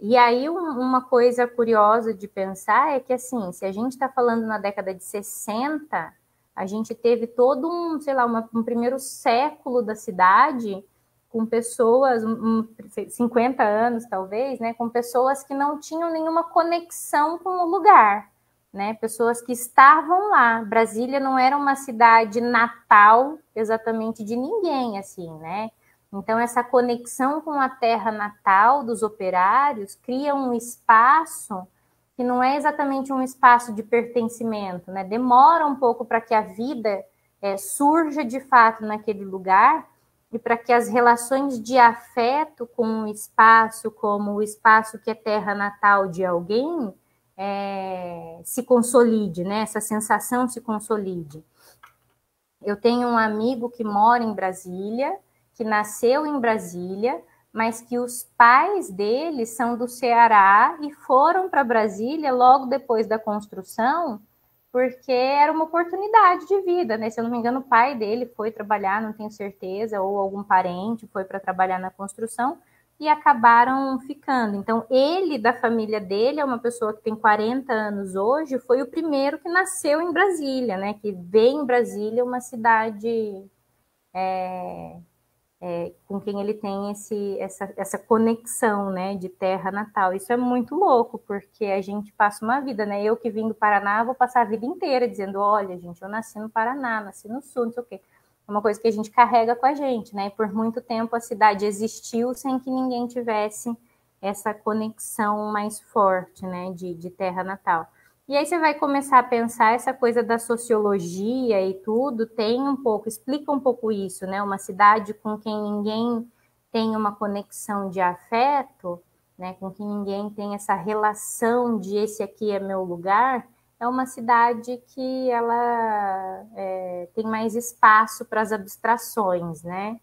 E aí, uma coisa curiosa de pensar é que, assim, se a gente está falando na década de 60, a gente teve todo sei lá, um primeiro século da cidade com pessoas, 50 anos talvez, né, com pessoas que não tinham nenhuma conexão com o lugar, né, pessoas que estavam lá. Brasília não era uma cidade natal exatamente de ninguém, assim, né? Então, essa conexão com a terra natal dos operários cria um espaço que não é exatamente um espaço de pertencimento, né? Demora um pouco para que a vida surja de fato naquele lugar e para que as relações de afeto com um espaço, como o espaço que é terra natal de alguém, se consolide, né? Essa sensação se consolide. Eu tenho um amigo que mora em Brasília, que nasceu em Brasília, mas que os pais dele são do Ceará e foram para Brasília logo depois da construção, porque era uma oportunidade de vida, né? Se eu não me engano, o pai dele foi trabalhar, não tenho certeza, ou algum parente foi para trabalhar na construção e acabaram ficando. Então, ele, da família dele, é uma pessoa que tem 40 anos hoje, foi o primeiro que nasceu em Brasília, né? Que vê em Brasília uma cidade com quem ele tem essa conexão, né, de terra natal. Isso é muito louco, porque a gente passa uma vida, né? Eu que vim do Paraná, vou passar a vida inteira dizendo, olha, gente, eu nasci no Paraná, nasci no Sul, não sei o quê. É uma coisa que a gente carrega com a gente, né? E por muito tempo a cidade existiu sem que ninguém tivesse essa conexão mais forte, né, de terra natal. E aí você vai começar a pensar essa coisa da sociologia e tudo, explica um pouco isso, né? Uma cidade com quem ninguém tem uma conexão de afeto, né? Com quem ninguém tem essa relação de esse aqui é meu lugar, é uma cidade que ela tem mais espaço para as abstrações, né?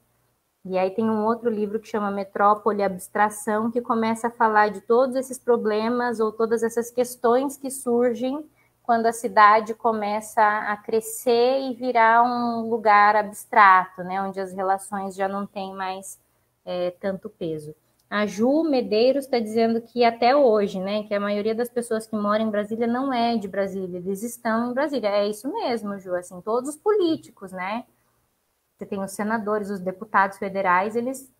E aí tem um outro livro que chama Metrópole e Abstração, que começa a falar de todos esses problemas ou todas essas questões que surgem quando a cidade começa a crescer e virar um lugar abstrato, né, onde as relações já não têm mais tanto peso. A Ju Medeiros está dizendo que até hoje, né, que a maioria das pessoas que moram em Brasília não é de Brasília, eles estão em Brasília. É isso mesmo, Ju, assim, todos os políticos, né? Você tem os senadores, os deputados federais, eles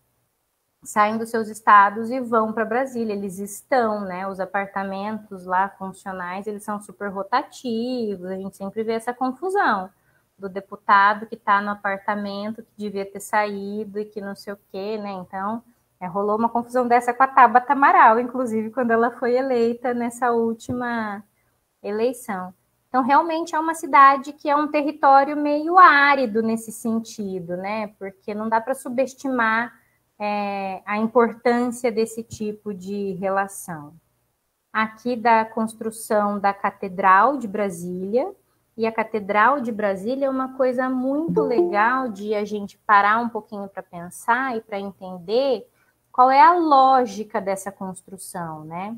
saem dos seus estados e vão para Brasília. Eles estão, né? Os apartamentos lá funcionais, eles são super rotativos. A gente sempre vê essa confusão do deputado que está no apartamento, que devia ter saído e que não sei o quê, né? Então, rolou uma confusão dessa com a Tabata Amaral, inclusive, quando ela foi eleita nessa última eleição. Então, realmente é uma cidade que é um território meio árido nesse sentido, né? Porque não dá para subestimar a importância desse tipo de relação. Aqui da construção da Catedral de Brasília, e a Catedral de Brasília é uma coisa muito legal de a gente parar um pouquinho para pensar e para entender qual é a lógica dessa construção, né?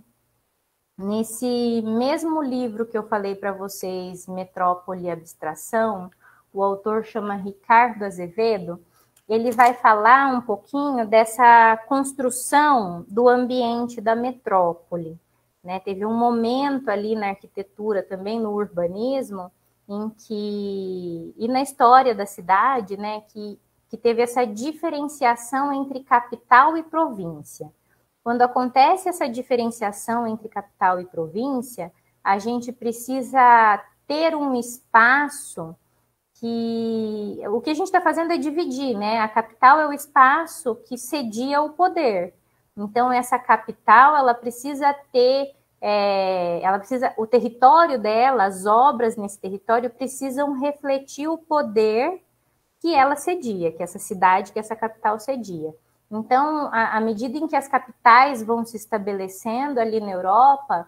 Nesse mesmo livro que eu falei para vocês, Metrópole e Abstração, o autor chama Ricardo Azevedo, ele vai falar um pouquinho dessa construção do ambiente da metrópole, né? Teve um momento ali na arquitetura, também no urbanismo, em que, e na história da cidade, né, que teve essa diferenciação entre capital e província. Quando acontece essa diferenciação entre capital e província, a gente precisa ter um espaço que... O que a gente está fazendo é dividir, né? A capital é o espaço que cedia o poder. Então, essa capital, ela precisa ter... o território dela, as obras nesse território precisam refletir o poder que ela cedia, que essa cidade, que essa capital cedia. Então, à medida em que as capitais vão se estabelecendo ali na Europa,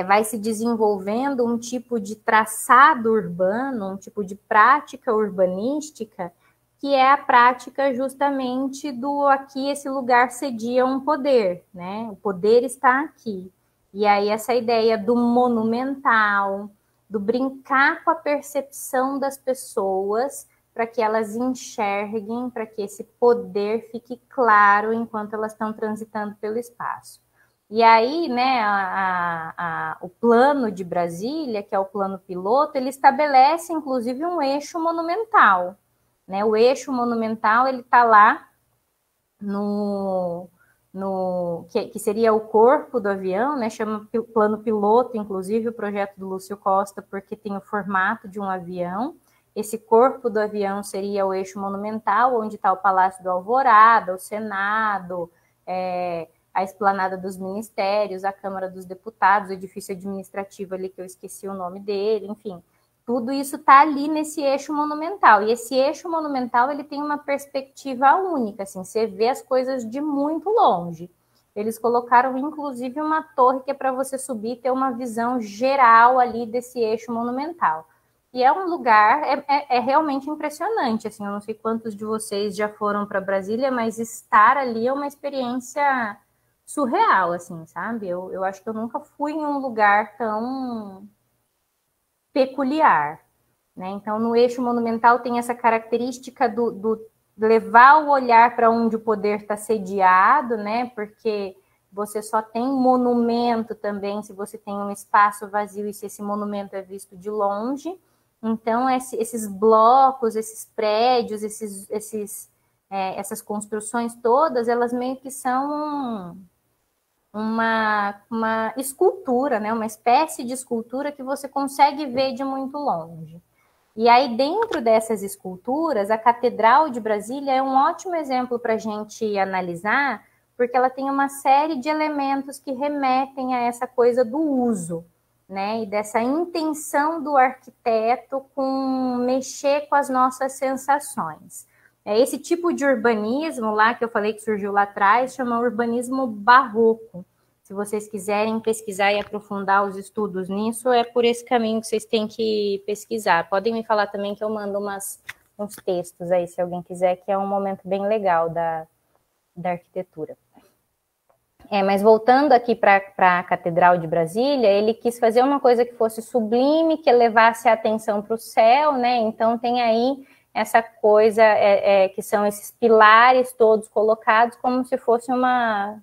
vai se desenvolvendo um tipo de traçado urbano, um tipo de prática urbanística, que é a prática justamente do aqui esse lugar cedia um poder, né? O poder está aqui. E aí essa ideia do monumental, do brincar com a percepção das pessoas, para que elas enxerguem, para que esse poder fique claro enquanto elas estão transitando pelo espaço. E aí, né, o plano de Brasília, que é o plano piloto, ele estabelece, inclusive, um eixo monumental, né? O eixo monumental, ele está lá que seria o corpo do avião, né? Chama plano piloto, inclusive, o projeto do Lúcio Costa, porque tem o formato de um avião. Esse corpo do avião seria o eixo monumental, onde está o Palácio do Alvorada, o Senado, a esplanada dos ministérios, a Câmara dos Deputados, o edifício administrativo ali, que eu esqueci o nome dele, enfim. Tudo isso está ali nesse eixo monumental. E esse eixo monumental, ele tem uma perspectiva única, assim, você vê as coisas de muito longe. Eles colocaram, inclusive, uma torre que é para você subir e ter uma visão geral ali desse eixo monumental. E é um lugar, é realmente impressionante, assim, eu não sei quantos de vocês já foram para Brasília, mas estar ali é uma experiência surreal, assim, sabe? Eu acho que eu nunca fui em um lugar tão peculiar, né? Então, no eixo monumental tem essa característica do levar o olhar para onde o poder está sediado, né? Porque você só tem monumento também se você tem um espaço vazio e se esse monumento é visto de longe. Então, esses blocos, esses prédios, essas construções todas, elas meio que são uma escultura, né? Uma espécie de escultura que você consegue ver de muito longe. E aí, dentro dessas esculturas, a Catedral de Brasília é um ótimo exemplo para a gente analisar, porque ela tem uma série de elementos que remetem a essa coisa do uso, né? E dessa intenção do arquiteto com mexer com as nossas sensações. Esse tipo de urbanismo lá que eu falei que surgiu lá atrás chama urbanismo barroco. Se vocês quiserem pesquisar e aprofundar os estudos nisso, é por esse caminho que vocês têm que pesquisar. Podem me falar também que eu mando uns textos aí, se alguém quiser, que é um momento bem legal da arquitetura. Mas voltando aqui para a Catedral de Brasília, ele quis fazer uma coisa que fosse sublime, que levasse a atenção para o céu, né? Então tem aí essa coisa que são esses pilares todos colocados como se fosse uma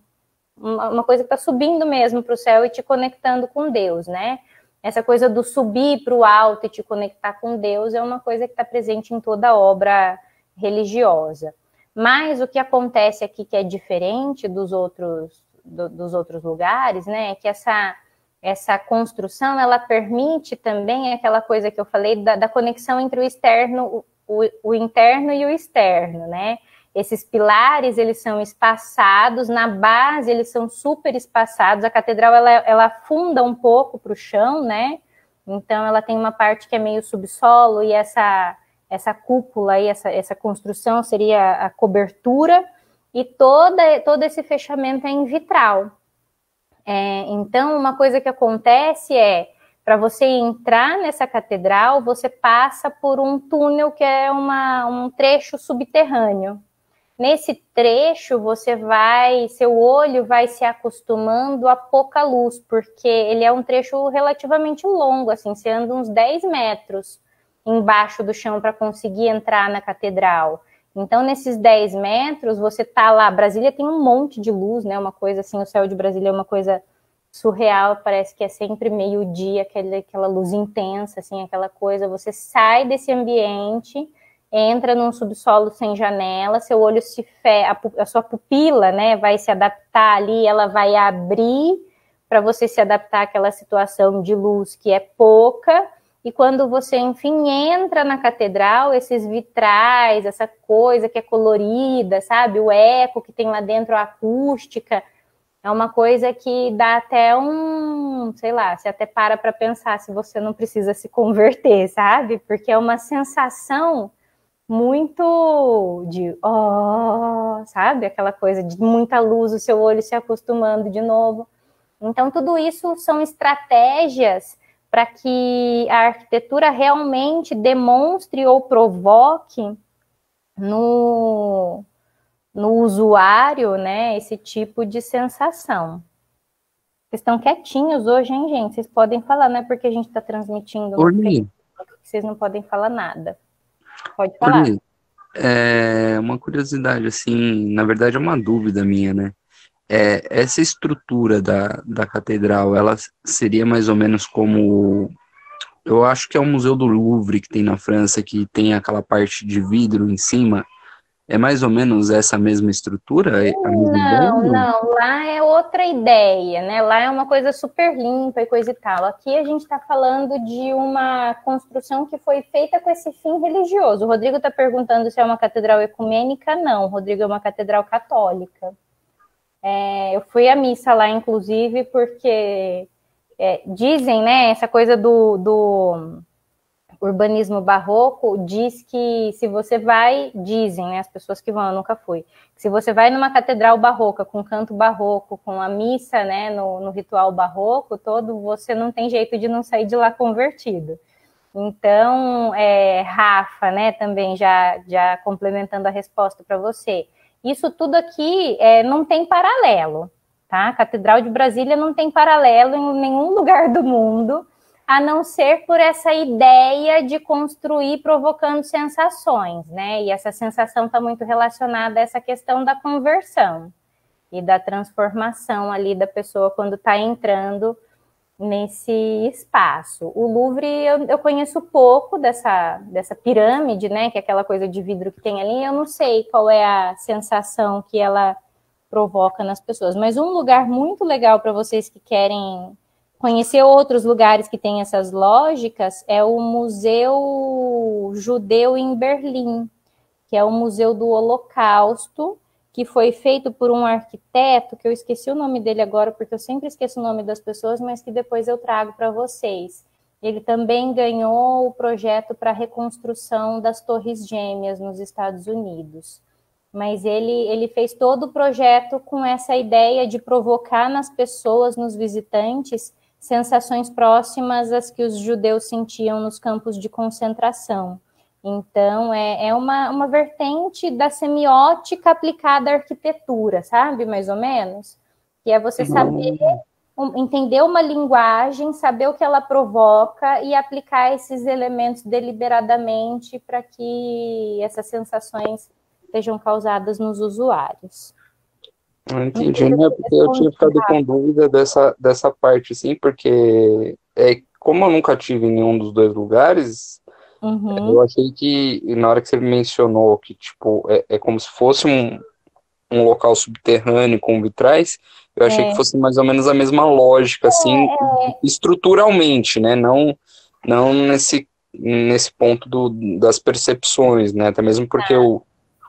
coisa que está subindo mesmo para o céu e te conectando com Deus, né? Essa coisa do subir para o alto e te conectar com Deus é uma coisa que está presente em toda obra religiosa. Mas o que acontece aqui que é diferente dos outros lugares, né? É que essa construção, ela permite também aquela coisa que eu falei da conexão entre o externo, o interno e o externo, né? Esses pilares, eles são espaçados, na base eles são super espaçados, a catedral, ela afunda um pouco para o chão, né? Então, ela tem uma parte que é meio subsolo e essa cúpula aí, essa construção seria a cobertura e todo esse fechamento é em vitral. Então, uma coisa que acontece para você entrar nessa catedral, você passa por um túnel que é um trecho subterrâneo. Nesse trecho, seu olho vai se acostumando a pouca luz, porque ele é um trecho relativamente longo, assim, você anda uns 10 metros embaixo do chão para conseguir entrar na catedral. Então, nesses 10 metros, você tá lá. Brasília tem um monte de luz, né? Uma coisa assim, o céu de Brasília é uma coisa surreal, parece que é sempre meio-dia, aquela luz intensa, assim, aquela coisa. Você sai desse ambiente, entra num subsolo sem janela, seu olho a sua pupila, né, vai se adaptar ali, ela vai abrir para você se adaptar àquela situação de luz que é pouca. E quando você, enfim, entra na catedral, esses vitrais, essa coisa que é colorida, sabe? O eco que tem lá dentro, a acústica, é uma coisa que dá até sei lá, você até para pensar se você não precisa se converter, sabe? Porque é uma sensação muito sabe? Aquela coisa de muita luz, o seu olho se acostumando de novo. Então, tudo isso são estratégias para que a arquitetura realmente demonstre ou provoque no usuário, né, esse tipo de sensação. Vocês estão quietinhos hoje, hein, gente? Vocês podem falar, não é porque a gente está transmitindo no Facebook, vocês não podem falar nada. Pode falar. Uma curiosidade, assim, na verdade é uma dúvida minha, né? Essa estrutura da catedral, ela seria mais ou menos como... Eu acho que é o Museu do Louvre que tem na França, que tem aquela parte de vidro em cima. É mais ou menos essa mesma estrutura? A mesma ideia? Não, lá é outra ideia, né? Lá é uma coisa super limpa e coisa e tal. Aqui a gente está falando de uma construção que foi feita com esse fim religioso. O Rodrigo está perguntando se é uma catedral ecumênica. Não, Rodrigo, é uma catedral católica. Eu fui à missa lá, inclusive, porque dizem, né, essa coisa do urbanismo barroco diz que se você dizem, né, as pessoas que vão, eu nunca fui, se você vai numa catedral barroca, com canto barroco, com a missa, né, no ritual barroco todo, você não tem jeito de não sair de lá convertido. Então, Rafa, né, também já complementando a resposta para você, isso tudo aqui não tem paralelo, tá? A Catedral de Brasília não tem paralelo em nenhum lugar do mundo, a não ser por essa ideia de construir provocando sensações, né? E essa sensação está muito relacionada a essa questão da conversão e da transformação ali da pessoa quando está entrando nesse espaço. O Louvre, eu conheço pouco dessa pirâmide, né? Que é aquela coisa de vidro que tem ali, eu não sei qual é a sensação que ela provoca nas pessoas. Mas um lugar muito legal para vocês que querem conhecer outros lugares que têm essas lógicas é o Museu Judeu em Berlim, que é o Museu do Holocausto, que foi feito por um arquiteto, que eu esqueci o nome dele agora, porque eu sempre esqueço o nome das pessoas, mas que depois eu trago para vocês. Ele também ganhou o projeto para a reconstrução das Torres Gêmeas nos Estados Unidos. Mas ele fez todo o projeto com essa ideia de provocar nas pessoas, nos visitantes, sensações próximas às que os judeus sentiam nos campos de concentração. Então, é uma vertente da semiótica aplicada à arquitetura, sabe? Mais ou menos. Que é você saber, entender uma linguagem, saber o que ela provoca e aplicar esses elementos deliberadamente para que essas sensações sejam causadas nos usuários. Não entendi, né? Porque eu tinha ficado com dúvida dessa parte, assim, porque como eu nunca tive em nenhum dos dois lugares, eu achei que, na hora que você mencionou que, tipo, é como se fosse um local subterrâneo com vitrais, eu achei que fosse mais ou menos a mesma lógica, assim, estruturalmente, né? Não nesse ponto das percepções, né? Até mesmo porque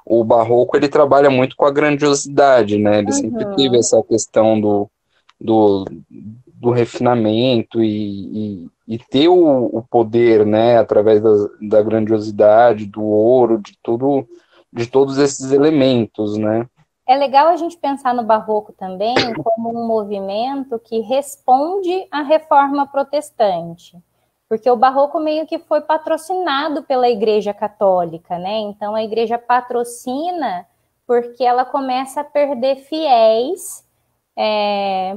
o barroco, ele trabalha muito com a grandiosidade, né? Ele sempre teve essa questão do refinamento e ter o poder, né? Através da grandiosidade, do ouro, de todos esses elementos, né? é legal a gente pensar no barroco também como um movimento que responde à reforma protestante, porque o barroco meio que foi patrocinado pela Igreja Católica, né? Então a Igreja patrocina porque ela começa a perder fiéis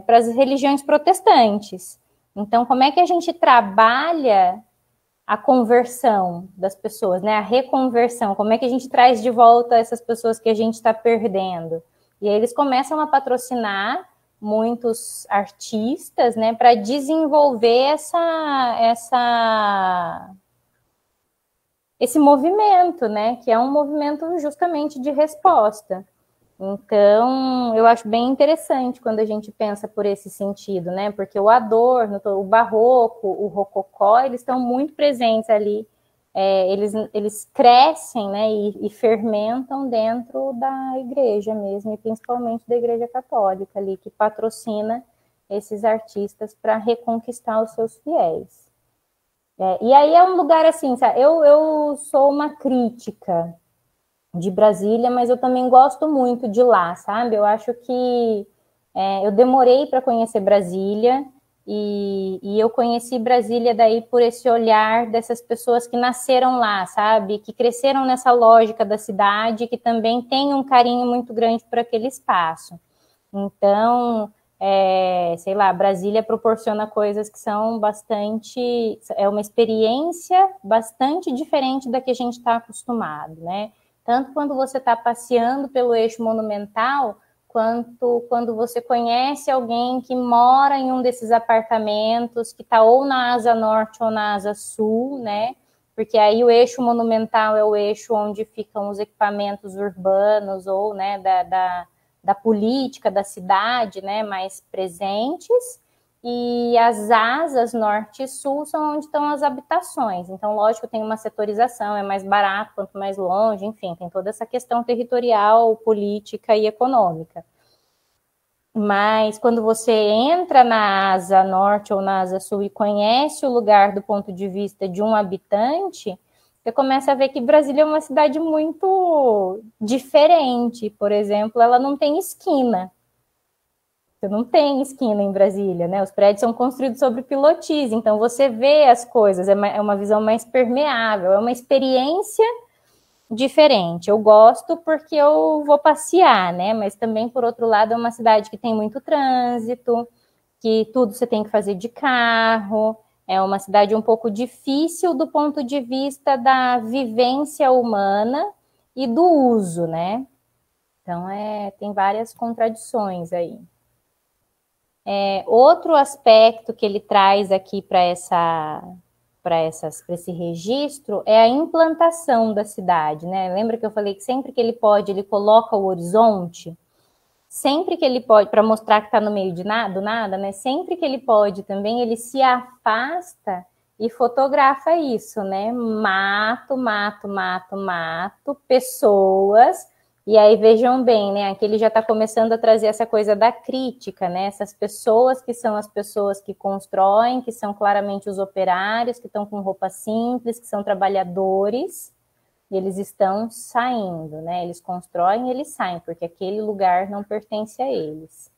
para as religiões protestantes. Então, como é que a gente trabalha a conversão das pessoas, né? A reconversão, como é que a gente traz de volta essas pessoas que a gente está perdendo? E aí eles começam a patrocinar muitos artistas, né, para desenvolver esse movimento, né, que é um movimento justamente de resposta. Então, eu acho bem interessante quando a gente pensa por esse sentido, né? Porque o Adorno, o Barroco, o Rococó, eles estão muito presentes ali. Eles crescem, né? E fermentam dentro da igreja mesmo, e principalmente da Igreja Católica ali, que patrocina esses artistas para reconquistar os seus fiéis. E aí é um lugar assim, sabe? Eu sou uma crítica de Brasília, mas eu também gosto muito de lá, sabe? Eu acho que eu demorei para conhecer Brasília e eu conheci Brasília daí por esse olhar dessas pessoas que nasceram lá, sabe? Que cresceram nessa lógica da cidade, que também tem um carinho muito grande por aquele espaço. Então, sei lá, Brasília proporciona coisas que são bastante... É uma experiência bastante diferente da que a gente está acostumado, né? Tanto quando você está passeando pelo eixo monumental, quanto quando você conhece alguém que mora em um desses apartamentos, que está ou na asa norte ou na asa sul, né? Porque aí o eixo monumental é o eixo onde ficam os equipamentos urbanos ou, né, da política da cidade, né, mais presentes. E as asas norte e sul são onde estão as habitações. Então, lógico, tem uma setorização, é mais barato quanto mais longe, enfim, tem toda essa questão territorial, política e econômica. Mas quando você entra na asa norte ou na asa sul e conhece o lugar do ponto de vista de um habitante, você começa a ver que Brasília é uma cidade muito diferente. Por exemplo, ela não tem esquina. Você não tem esquina em Brasília, né? Os prédios são construídos sobre pilotis, então você vê as coisas, é uma visão mais permeável, é uma experiência diferente. Eu gosto porque eu vou passear, né? Mas também, por outro lado, é uma cidade que tem muito trânsito, que tudo você tem que fazer de carro, é uma cidade um pouco difícil do ponto de vista da vivência humana e do uso, né? Então, tem várias contradições aí. Outro aspecto que ele traz aqui para esse registro é a implantação da cidade, né? Lembra que eu falei que sempre que ele pode, ele coloca o horizonte? Sempre que ele pode, para mostrar que está no meio do nada, né? Sempre que ele pode também, ele se afasta e fotografa isso, né? Mato, mato, mato, mato, pessoas. E aí vejam bem, né? Aqui ele já está começando a trazer essa coisa da crítica, né? Essas pessoas que são as pessoas que constroem, que são claramente os operários, que estão com roupa simples, que são trabalhadores, e eles estão saindo, né? Eles constroem e eles saem, porque aquele lugar não pertence a eles.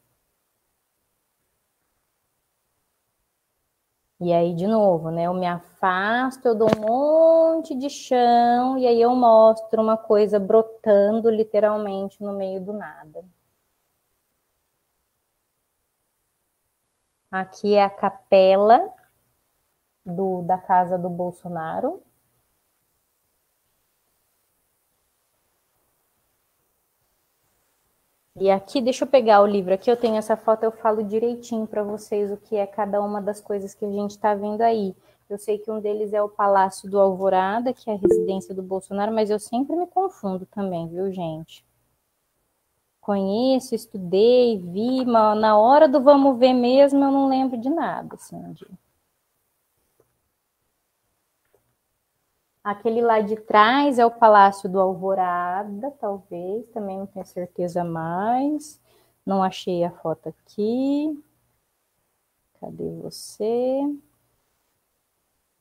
E aí, de novo, né? Eu me afasto, eu dou um monte de chão, e aí eu mostro uma coisa brotando literalmente no meio do nada. Aqui é a capela da casa do Bolsonaro. E aqui, deixa eu pegar o livro aqui, eu tenho essa foto, eu falo direitinho para vocês o que é cada uma das coisas que a gente está vendo aí. Eu sei que um deles é o Palácio do Alvorada, que é a residência do Bolsonaro, mas eu sempre me confundo também, viu, gente? Conheço, estudei, vi, mas na hora do vamos ver mesmo, eu não lembro de nada, assim, Aquele lá de trás é o Palácio do Alvorada, talvez, também não tenho certeza mais. Não achei a foto aqui. Cadê você?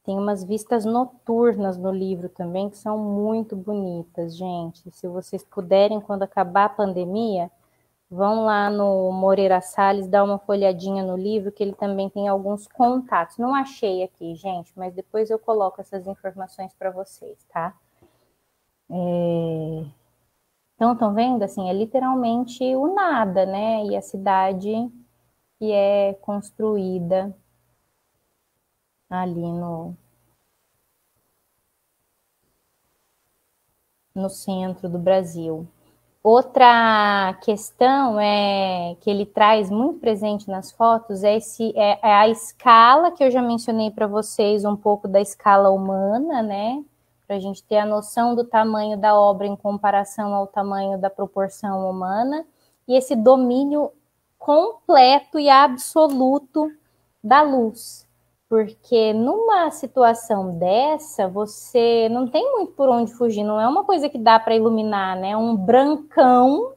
Tem umas vistas noturnas no livro também, que são muito bonitas, gente. Se vocês puderem, quando acabar a pandemia, vão lá no Moreira Salles, dar uma folhadinha no livro, que ele também tem alguns contatos. Não achei aqui, gente, mas depois eu coloco essas informações para vocês, tá? Então, estão vendo? Assim, é literalmente o nada, né? E a cidade que é construída ali no centro do Brasil. Outra questão que ele traz muito presente nas fotos é a escala, que eu já mencionei para vocês, um pouco da escala humana, né? Para a gente ter a noção do tamanho da obra em comparação ao tamanho da proporção humana, e esse domínio completo e absoluto da luz. Porque numa situação dessa, você não tem muito por onde fugir, não é uma coisa que dá para iluminar, né? Um brancão,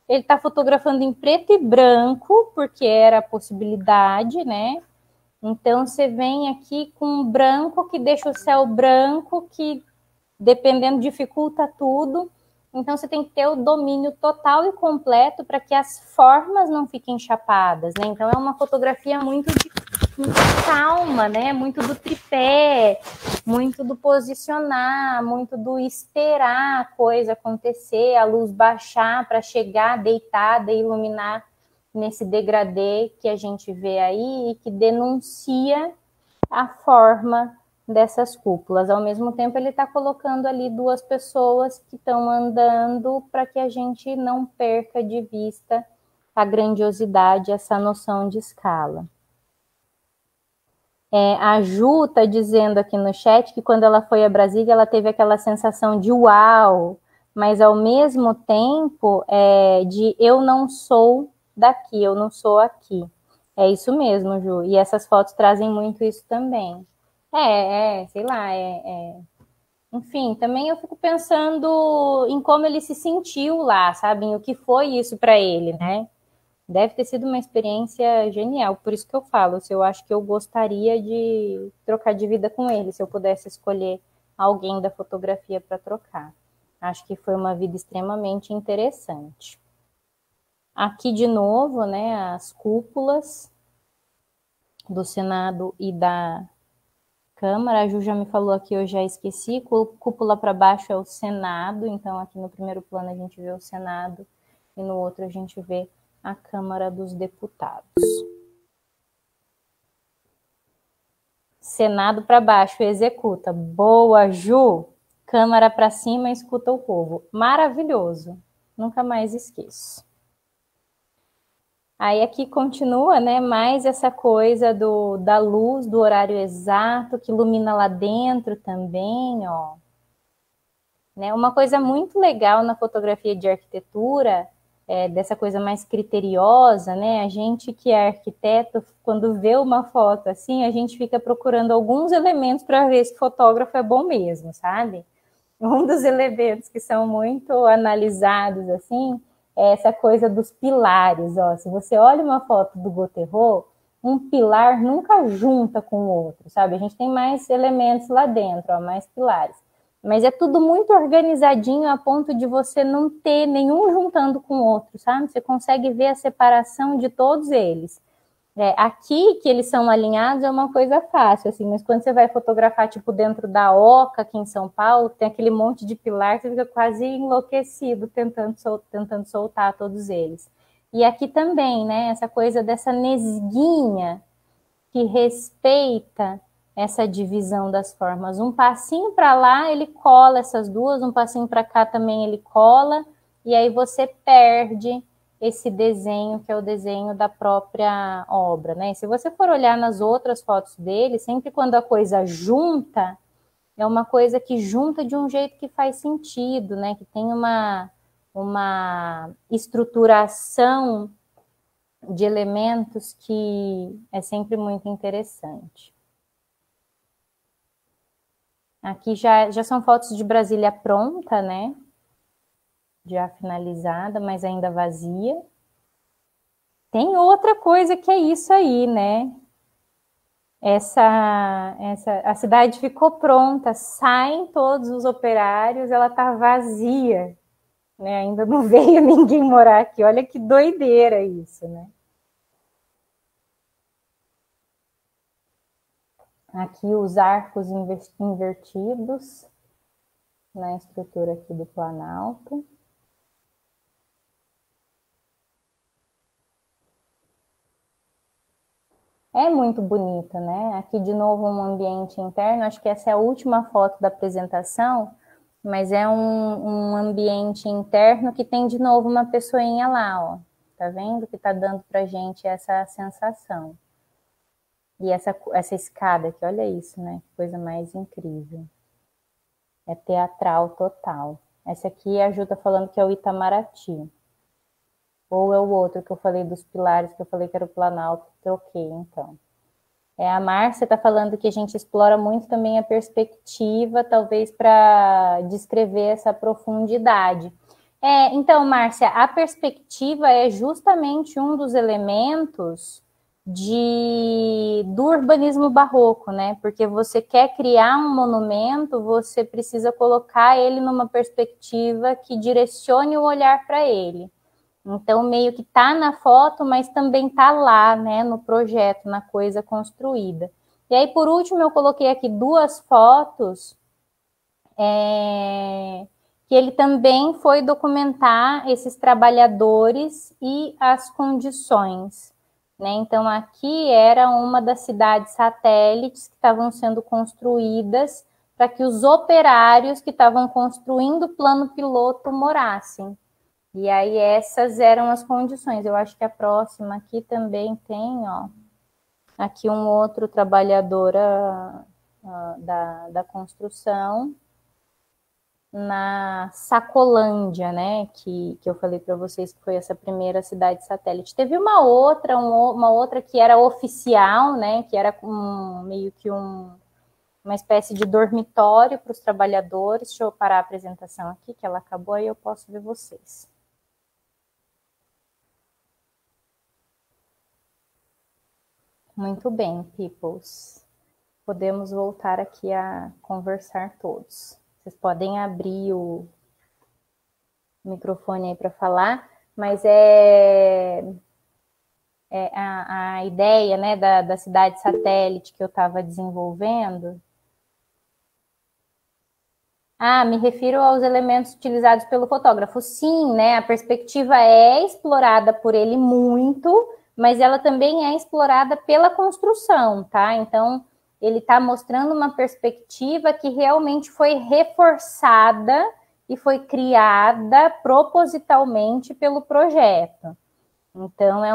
ele está fotografando em preto e branco, porque era a possibilidade, né? Então, você vem aqui com um branco que deixa o céu branco, que, dependendo, dificulta tudo. Então, você tem que ter o domínio total e completo para que as formas não fiquem chapadas, né? Então, é uma fotografia muito calma, né? Muito do tripé, muito do posicionar, muito do esperar a coisa acontecer, a luz baixar para chegar deitada e iluminar nesse degradê que a gente vê aí e que denuncia a forma dessas cúpulas. Ao mesmo tempo, ele está colocando ali duas pessoas que estão andando para que a gente não perca de vista a grandiosidade, essa noção de escala. A Ju está dizendo aqui no chat que quando ela foi a Brasília, ela teve aquela sensação de uau, mas ao mesmo tempo de eu não sou daqui, eu não sou aqui. É isso mesmo, Ju. E essas fotos trazem muito isso também. Sei lá, Enfim, também eu fico pensando em como ele se sentiu lá, sabe? Em o que foi isso para ele, né? Deve ter sido uma experiência genial, por isso que eu falo, se eu acho que eu gostaria de trocar de vida com ele, se eu pudesse escolher alguém da fotografia para trocar. Acho que foi uma vida extremamente interessante. Aqui de novo, né, as cúpulas do Senado e da Câmara. A Ju já me falou aqui, eu já esqueci, cúpula para baixo é o Senado, então aqui no primeiro plano a gente vê o Senado e no outro a gente vê a Câmara dos Deputados. Senado para baixo, executa. Boa, Ju. Câmara para cima, escuta o povo. Maravilhoso. Nunca mais esqueço. Aí aqui continua, né, mais essa coisa da luz, do horário exato, que ilumina lá dentro também, ó. Né, uma coisa muito legal na fotografia de arquitetura, dessa coisa mais criteriosa, né? A gente que é arquiteto, quando vê uma foto assim, a gente fica procurando alguns elementos para ver se o fotógrafo é bom mesmo, sabe? Um dos elementos que são muito analisados assim é essa coisa dos pilares. Ó, se você olha uma foto do Gotteron, um pilar nunca junta com o outro, sabe? A gente tem mais elementos lá dentro, ó, mais pilares. Mas é tudo muito organizadinho a ponto de você não ter nenhum juntando com o outro, sabe? Você consegue ver a separação de todos eles. Aqui, que eles são alinhados, é uma coisa fácil, assim, mas quando você vai fotografar, tipo, dentro da Oca, aqui em São Paulo, tem aquele monte de pilar, você fica quase enlouquecido tentando soltar todos eles. E aqui também, né, essa coisa dessa nesguinha que respeita essa divisão das formas. Um passinho para lá, ele cola essas duas, um passinho para cá também ele cola, e aí você perde esse desenho, que é o desenho da própria obra, né? Se você for olhar nas outras fotos dele, sempre quando a coisa junta, é uma coisa que junta de um jeito que faz sentido, né? Que tem uma estruturação de elementos que é sempre muito interessante. Aqui já são fotos de Brasília pronta, né? Já finalizada, mas ainda vazia. Tem outra coisa que é isso aí, né? A cidade ficou pronta, saem todos os operários, ela tá vazia. né? Ainda não veio ninguém morar aqui. Olha que doideira isso, né? Aqui os arcos invertidos na estrutura aqui do Planalto. É muito bonita, né? Aqui de novo um ambiente interno, acho que essa é a última foto da apresentação, mas é um ambiente interno que tem de novo uma pessoinha lá, ó. Tá vendo? Que tá dando pra gente essa sensação. E essa escada aqui, olha isso, né? Que coisa mais incrível. É teatral total. Essa aqui a Ju tá falando que é o Itamaraty. Ou é o outro que eu falei dos pilares, que eu falei que era o Planalto, troquei, então. A Márcia está falando que a gente explora muito também a perspectiva, talvez para descrever essa profundidade. Então, Márcia, a perspectiva é justamente um dos elementos do urbanismo barroco, né? Porque você quer criar um monumento, você precisa colocar ele numa perspectiva que direcione o olhar para ele. Então, meio que está na foto, mas também está lá, né, no projeto, na coisa construída. E aí, por último, eu coloquei aqui 2 fotos que ele também foi documentar esses trabalhadores e as condições, né? Então, aqui era uma das cidades satélites que estavam sendo construídas para que os operários que estavam construindo o plano piloto morassem. E aí essas eram as condições. Eu acho que a próxima aqui também tem, ó, aqui um outro trabalhador da construção na Sacolândia, né, que eu falei para vocês que foi essa primeira cidade satélite. Teve uma outra que era oficial, né, que era meio que uma espécie de dormitório para os trabalhadores. Deixa eu parar a apresentação aqui, que ela acabou, aí eu posso ver vocês. Muito bem, peoples. Podemos voltar aqui a conversar todos. Vocês podem abrir o microfone aí para falar, mas a ideia, né, da cidade satélite que eu estava desenvolvendo. Me refiro aos elementos utilizados pelo fotógrafo. Sim, né, a perspectiva é explorada por ele muito, mas ela também é explorada pela construção, tá? Então, ele está mostrando uma perspectiva que realmente foi reforçada e foi criada propositalmente pelo projeto. Então, é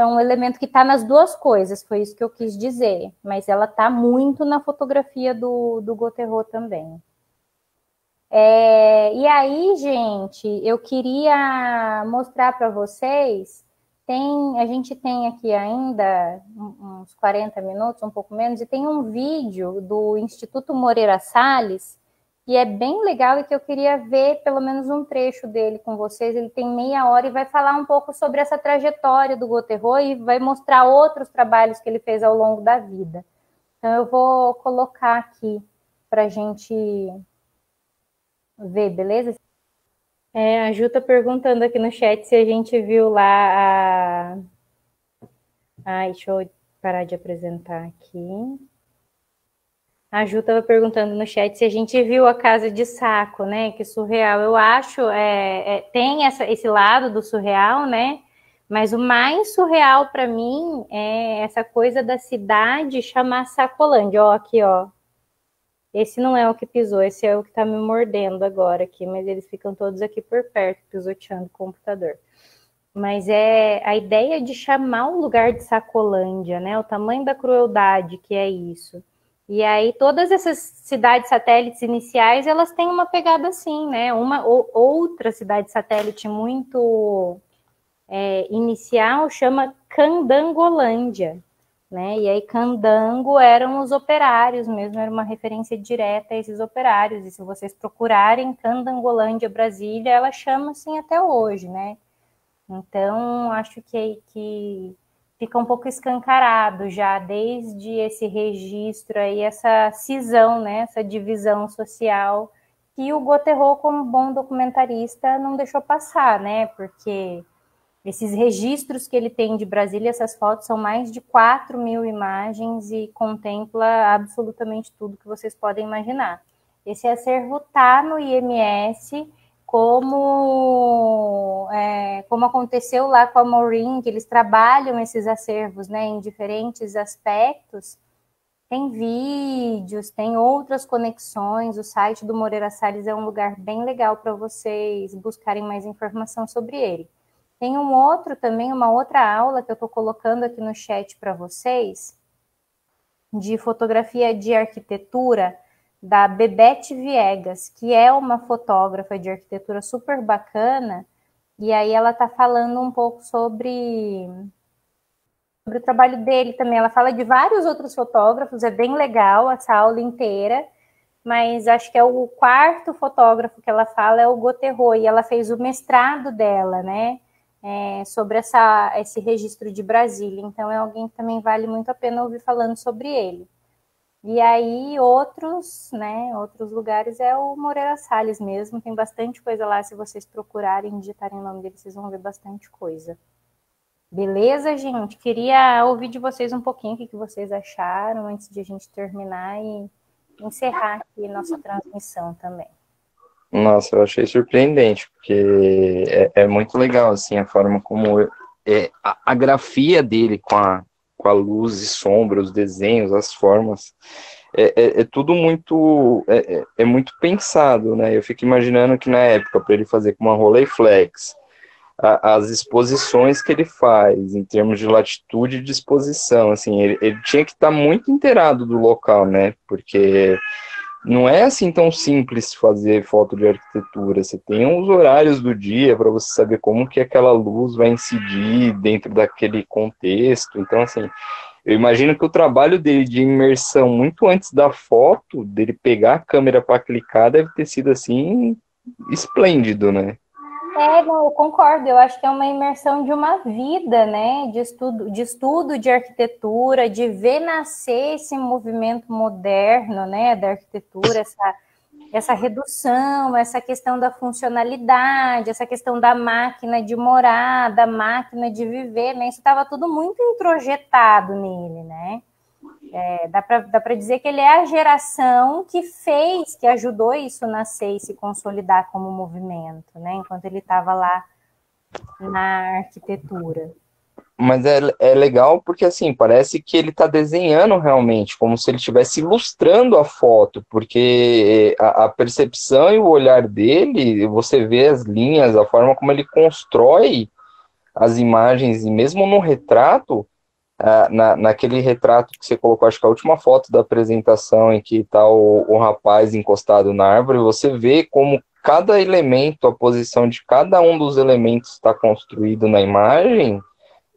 um elemento que está nas 2 coisas, foi isso que eu quis dizer, mas ela está muito na fotografia do Gauthieron também. E aí, gente, eu queria mostrar para vocês, a gente tem aqui ainda uns 40 minutos, um pouco menos, e tem um vídeo do Instituto Moreira Salles, que é bem legal e que eu queria ver pelo menos um trecho dele com vocês. Ele tem meia hora e vai falar um pouco sobre essa trajetória do Gauthieron e vai mostrar outros trabalhos que ele fez ao longo da vida. Então, eu vou colocar aqui para a gente ver, beleza? A Ju tá perguntando aqui no chat se a gente viu lá deixa eu parar de apresentar aqui. A Ju estava perguntando no chat se a gente viu a Casa de Saco, né? Que surreal. Eu acho, tem esse lado do surreal, né? Mas o mais surreal para mim é essa coisa da cidade chamar Sacolândia. Ó, aqui, ó. Esse não é o que pisou, esse é o que está me mordendo agora aqui, mas eles ficam todos aqui por perto, pisoteando o computador. Mas a ideia de chamar o lugar de Sacolândia, né? O tamanho da crueldade que é isso. E aí todas essas cidades satélites iniciais, elas têm uma pegada assim, né? Uma outra cidade satélite muito inicial chama Candangolândia, né? E aí Candango eram os operários mesmo, era uma referência direta a esses operários. E se vocês procurarem Candangolândia Brasília, ela chama assim até hoje, né? Então, acho que fica um pouco escancarado já, desde esse registro aí, essa cisão, né? Essa divisão social que o Gauthieron, como bom documentarista, não deixou passar, né? Porque esses registros que ele tem de Brasília, essas fotos, são mais de 4.000 imagens e contempla absolutamente tudo que vocês podem imaginar. Esse acervo está no IMS, como aconteceu lá com a Maureen, que eles trabalham esses acervos, né, em diferentes aspectos. Tem vídeos, tem outras conexões. O site do Moreira Salles é um lugar bem legal para vocês buscarem mais informação sobre ele. Tem um outro também, uma outra aula que eu estou colocando aqui no chat para vocês, de fotografia de arquitetura, da Bebete Viegas, que é uma fotógrafa de arquitetura super bacana, e aí ela está falando um pouco sobre o trabalho dele também. Ela fala de vários outros fotógrafos, é bem legal essa aula inteira, mas acho que é o quarto fotógrafo que ela fala é o Gauthieron, e ela fez o mestrado dela, né, sobre esse registro de Brasília. Então é alguém que também vale muito a pena ouvir falando sobre ele. E aí outros lugares é o Moreira Salles mesmo, tem bastante coisa lá, se vocês procurarem, digitarem o nome dele, vocês vão ver bastante coisa. Beleza, gente? Queria ouvir de vocês um pouquinho o que vocês acharam antes de a gente terminar e encerrar aqui nossa transmissão também. Nossa, eu achei surpreendente, porque é muito legal, assim, a forma como a grafia dele com a luz e sombra, os desenhos, as formas, é tudo muito pensado, né? Eu fico imaginando que na época, para ele fazer com uma Rolleiflex, as exposições que ele faz, em termos de latitude e disposição, assim, ele tinha que estar muito inteirado do local, né? Porque não é assim tão simples fazer foto de arquitetura. Você tem uns horários do dia para você saber como que aquela luz vai incidir dentro daquele contexto. Então, assim, eu imagino que o trabalho dele de imersão muito antes da foto, dele pegar a câmera para clicar, deve ter sido assim esplêndido, né? Não, eu concordo. Eu acho que é uma imersão de uma vida, né? De estudo de arquitetura, de ver nascer esse movimento moderno, né? Da arquitetura, essa redução, essa questão da funcionalidade, essa questão da máquina de morar, da máquina de viver, né? Isso estava tudo muito introjetado nele, né? Dá para dizer que ele é a geração que ajudou isso nascer e se consolidar como movimento, né? Enquanto ele estava lá na arquitetura. Mas é legal porque, assim, parece que ele está desenhando realmente, como se ele estivesse ilustrando a foto, porque a percepção e o olhar dele, você vê as linhas, a forma como ele constrói as imagens, e mesmo no retrato, naquele retrato que você colocou, acho que a última foto da apresentação, em que está o rapaz encostado na árvore, você vê como cada elemento, a posição de cada um dos elementos está construído na imagem.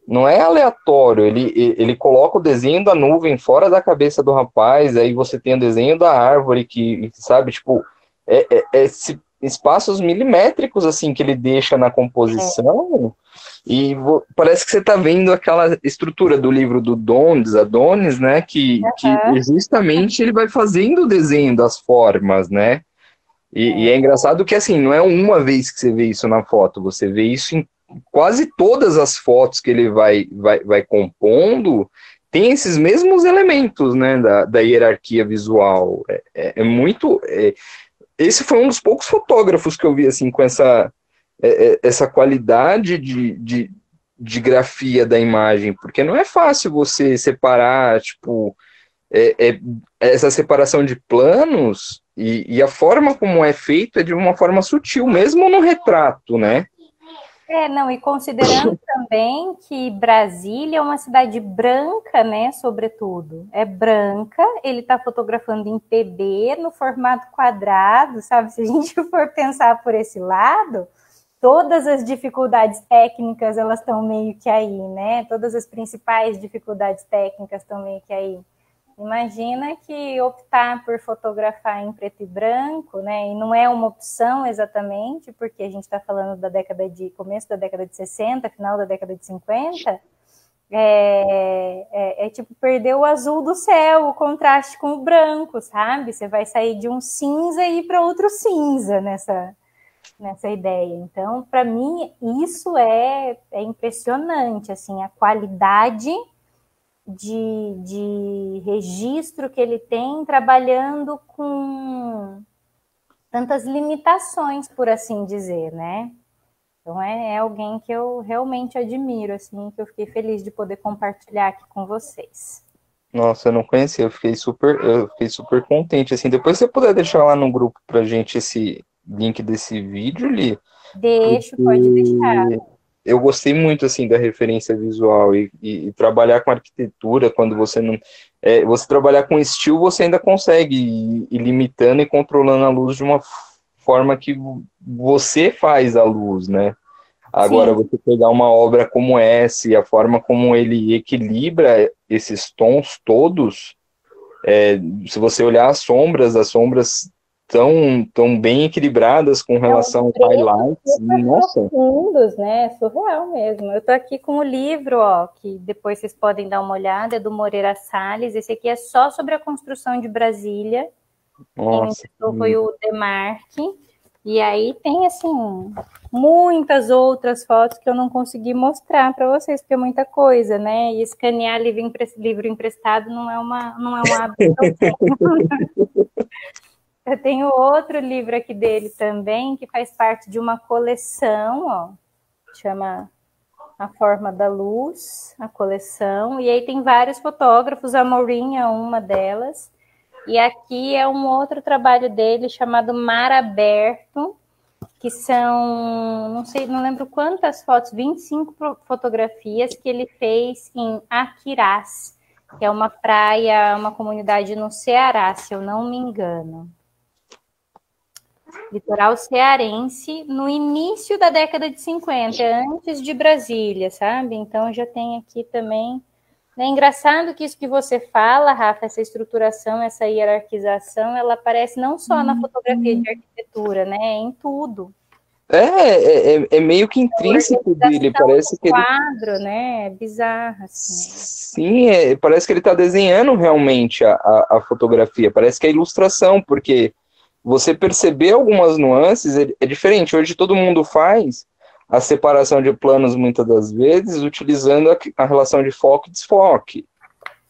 Não é aleatório, ele coloca o desenho da nuvem fora da cabeça do rapaz, aí você tem o desenho da árvore, que sabe, tipo, espaços milimétricos, assim, que ele deixa na composição, e parece que você está vendo aquela estrutura do livro do Adonis, né, que justamente ele vai fazendo o desenho das formas, né, e é engraçado que, assim, não é uma vez que você vê isso na foto, você vê isso em quase todas as fotos que ele vai compondo, tem esses mesmos elementos, né, da hierarquia visual. Muito... esse foi um dos poucos fotógrafos que eu vi, assim, com essa qualidade de grafia da imagem, porque não é fácil você separar, tipo, essa separação de planos, e a forma como é feito é de uma forma sutil, mesmo no retrato, né? E considerando também que Brasília é uma cidade branca, né, sobretudo, é branca, ele está fotografando em PB, no formato quadrado, sabe, se a gente for pensar por esse lado, todas as dificuldades técnicas, elas estão meio que aí, né, todas as principais dificuldades técnicas estão meio que aí. Imagina que optar por fotografar em preto e branco, né, e não é uma opção exatamente, porque a gente está falando começo da década de 60, final da década de 50, é tipo perder o azul do céu, o contraste com o branco, sabe? Você vai sair de um cinza e ir para outro cinza nessa ideia. Então, para mim, isso é impressionante, assim, a qualidade de registro que ele tem trabalhando com tantas limitações, por assim dizer, né? Então, é alguém que eu realmente admiro, assim, que eu fiquei feliz de poder compartilhar aqui com vocês. Nossa, eu não conhecia, eu fiquei super contente, assim, depois você puder deixar lá no grupo pra gente esse link desse vídeo, Li, Deixo, pode deixar. porque eu gostei muito, assim, da referência visual e trabalhar com arquitetura, quando você não... você trabalhar com estilo, você ainda consegue ir limitando e controlando a luz de uma forma que você faz a luz, né? Agora, Sim. você pegar uma obra como essa e a forma como ele equilibra esses tons todos, se você olhar as sombras tão bem equilibradas com relação aos highlights, nossa. Profundos, né? Surreal mesmo. Eu tô aqui com o livro, ó, que depois vocês podem dar uma olhada, é do Moreira Salles. Esse aqui é só sobre a construção de Brasília. Quem me emprestou foi o Demarque. E aí tem, assim, muitas outras fotos que eu não consegui mostrar para vocês, porque é muita coisa, né? E escanear livro emprestado não é um hábito que eu tenho. Eu tenho outro livro aqui dele também, que faz parte de uma coleção, ó, chama A Forma da Luz, a coleção, e aí tem vários fotógrafos, a Maureen é uma delas, e aqui é um outro trabalho dele chamado Mar Aberto, que são, não sei, não lembro quantas fotos, 25 fotografias que ele fez em Aquirás, que é uma praia, uma comunidade no Ceará, se eu não me engano. Litoral cearense, no início da década de 50, antes de Brasília, sabe? Então já tem aqui também. É engraçado que isso que você fala, Rafa, essa estruturação, essa hierarquização, ela aparece não só na fotografia de arquitetura, né? Em tudo. É meio que intrínseco dele, parece que ele... quadro, né? É bizarro, assim. Sim, parece que ele está desenhando realmente a fotografia, parece que é ilustração, porque você perceber algumas nuances é diferente. Hoje todo mundo faz a separação de planos muitas das vezes utilizando a relação de foco e desfoque.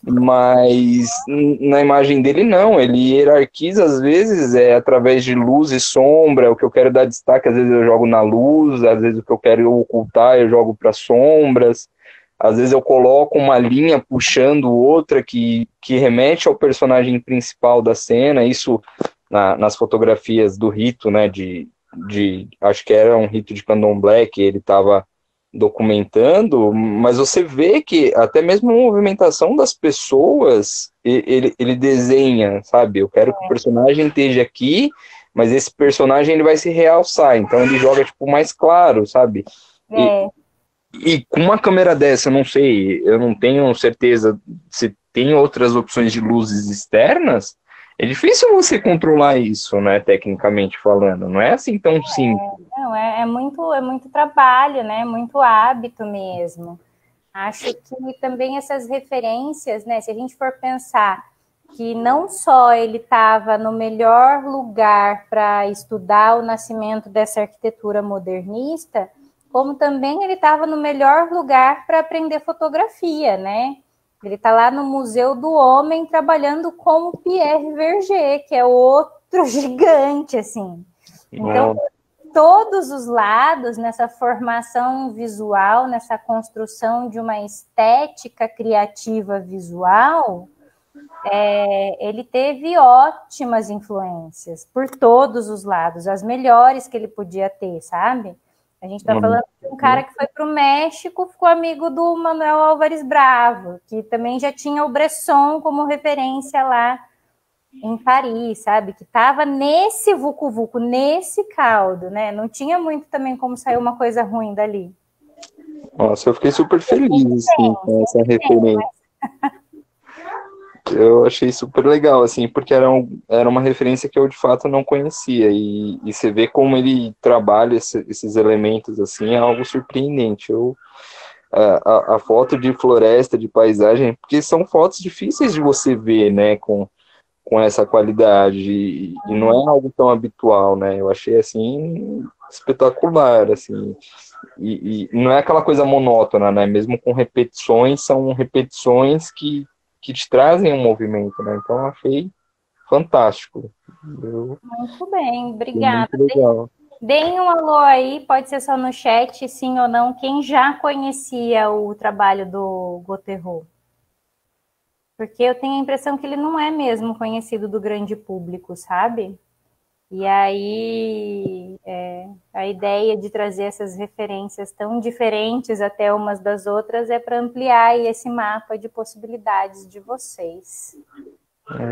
Mas na imagem dele não, ele hierarquiza às vezes através de luz e sombra, o que eu quero dar destaque às vezes eu jogo na luz, às vezes o que eu quero ocultar eu jogo para sombras, às vezes eu coloco uma linha puxando outra que remete ao personagem principal da cena, isso nas fotografias do rito, né, acho que era um rito de candomblé que ele estava documentando, mas você vê que até mesmo a movimentação das pessoas, ele desenha, sabe? Eu quero que o personagem esteja aqui, mas esse personagem ele vai se realçar, então ele joga tipo mais claro, sabe? E com uma câmera dessa, eu não sei, eu não tenho certeza se tem outras opções de luzes externas, é difícil você controlar isso, né, tecnicamente falando, não é assim tão simples. Não, é muito trabalho, né, muito hábito mesmo. Acho que também essas referências, né, se a gente for pensar que não só ele estava no melhor lugar para estudar o nascimento dessa arquitetura modernista, como também ele estava no melhor lugar para aprender fotografia, né? Ele está lá no Museu do Homem trabalhando com o Pierre Verger, que é outro gigante, assim. Então, todos os lados, nessa formação visual, nessa construção de uma estética criativa visual, ele teve ótimas influências por todos os lados, as melhores que ele podia ter, sabe? A gente está falando de um cara que foi para o México, ficou amigo do Manuel Álvares Bravo, que também já tinha o Bresson como referência lá em Paris, sabe? Que estava nesse vucu-vucu, nesse caldo, né? Não tinha muito também como sair uma coisa ruim dali. Nossa, eu fiquei super feliz assim, com essa referência. Eu achei super legal, assim, porque era uma referência que eu de fato não conhecia, e você vê como ele trabalha esses elementos, assim, é algo surpreendente. a foto de floresta, de paisagem, porque são fotos difíceis de você ver, né, com essa qualidade, e não é algo tão habitual, né, eu achei, assim, espetacular, assim, e não é aquela coisa monótona, né, mesmo com repetições, são repetições que te trazem um movimento, né, então eu achei fantástico. Muito bem, Foi muito obrigada. legal. Deem um alô aí, pode ser só no chat, sim ou não, quem já conhecia o trabalho do Goterro. Porque eu tenho a impressão que ele não é mesmo conhecido do grande público, sabe? E aí a ideia de trazer essas referências tão diferentes até umas das outras é para ampliar esse mapa de possibilidades de vocês.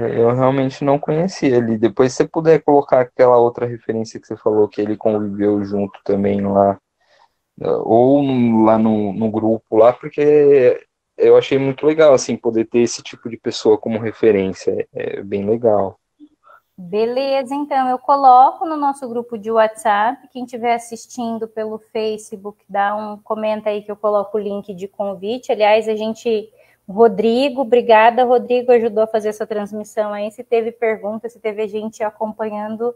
Eu realmente não conhecia ele. Depois, se você puder colocar aquela outra referência que você falou, que ele conviveu junto também lá, ou lá no grupo lá, porque eu achei muito legal, assim, poder ter esse tipo de pessoa como referência. É bem legal. Beleza, então eu coloco no nosso grupo de WhatsApp. Quem estiver assistindo pelo Facebook, comenta aí que eu coloco o link de convite. Aliás, Rodrigo, obrigada, Rodrigo, ajudou a fazer essa transmissão aí. Se teve pergunta, se teve gente acompanhando,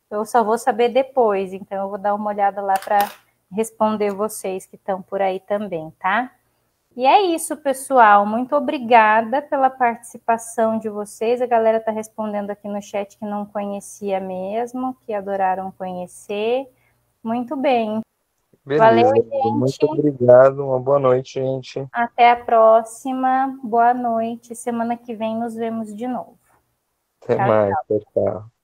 eu só vou saber depois. Então eu vou dar uma olhada lá para responder vocês que estão por aí também, tá? E é isso, pessoal. Muito obrigada pela participação de vocês. A galera está respondendo aqui no chat que não conhecia mesmo, que adoraram conhecer. Muito bem. Beleza. Valeu, Muito gente. obrigado. Uma boa noite, gente. Até a próxima. Boa noite. Semana que vem nos vemos de novo. Até Tchau, mais. tchau. Tchau, tchau.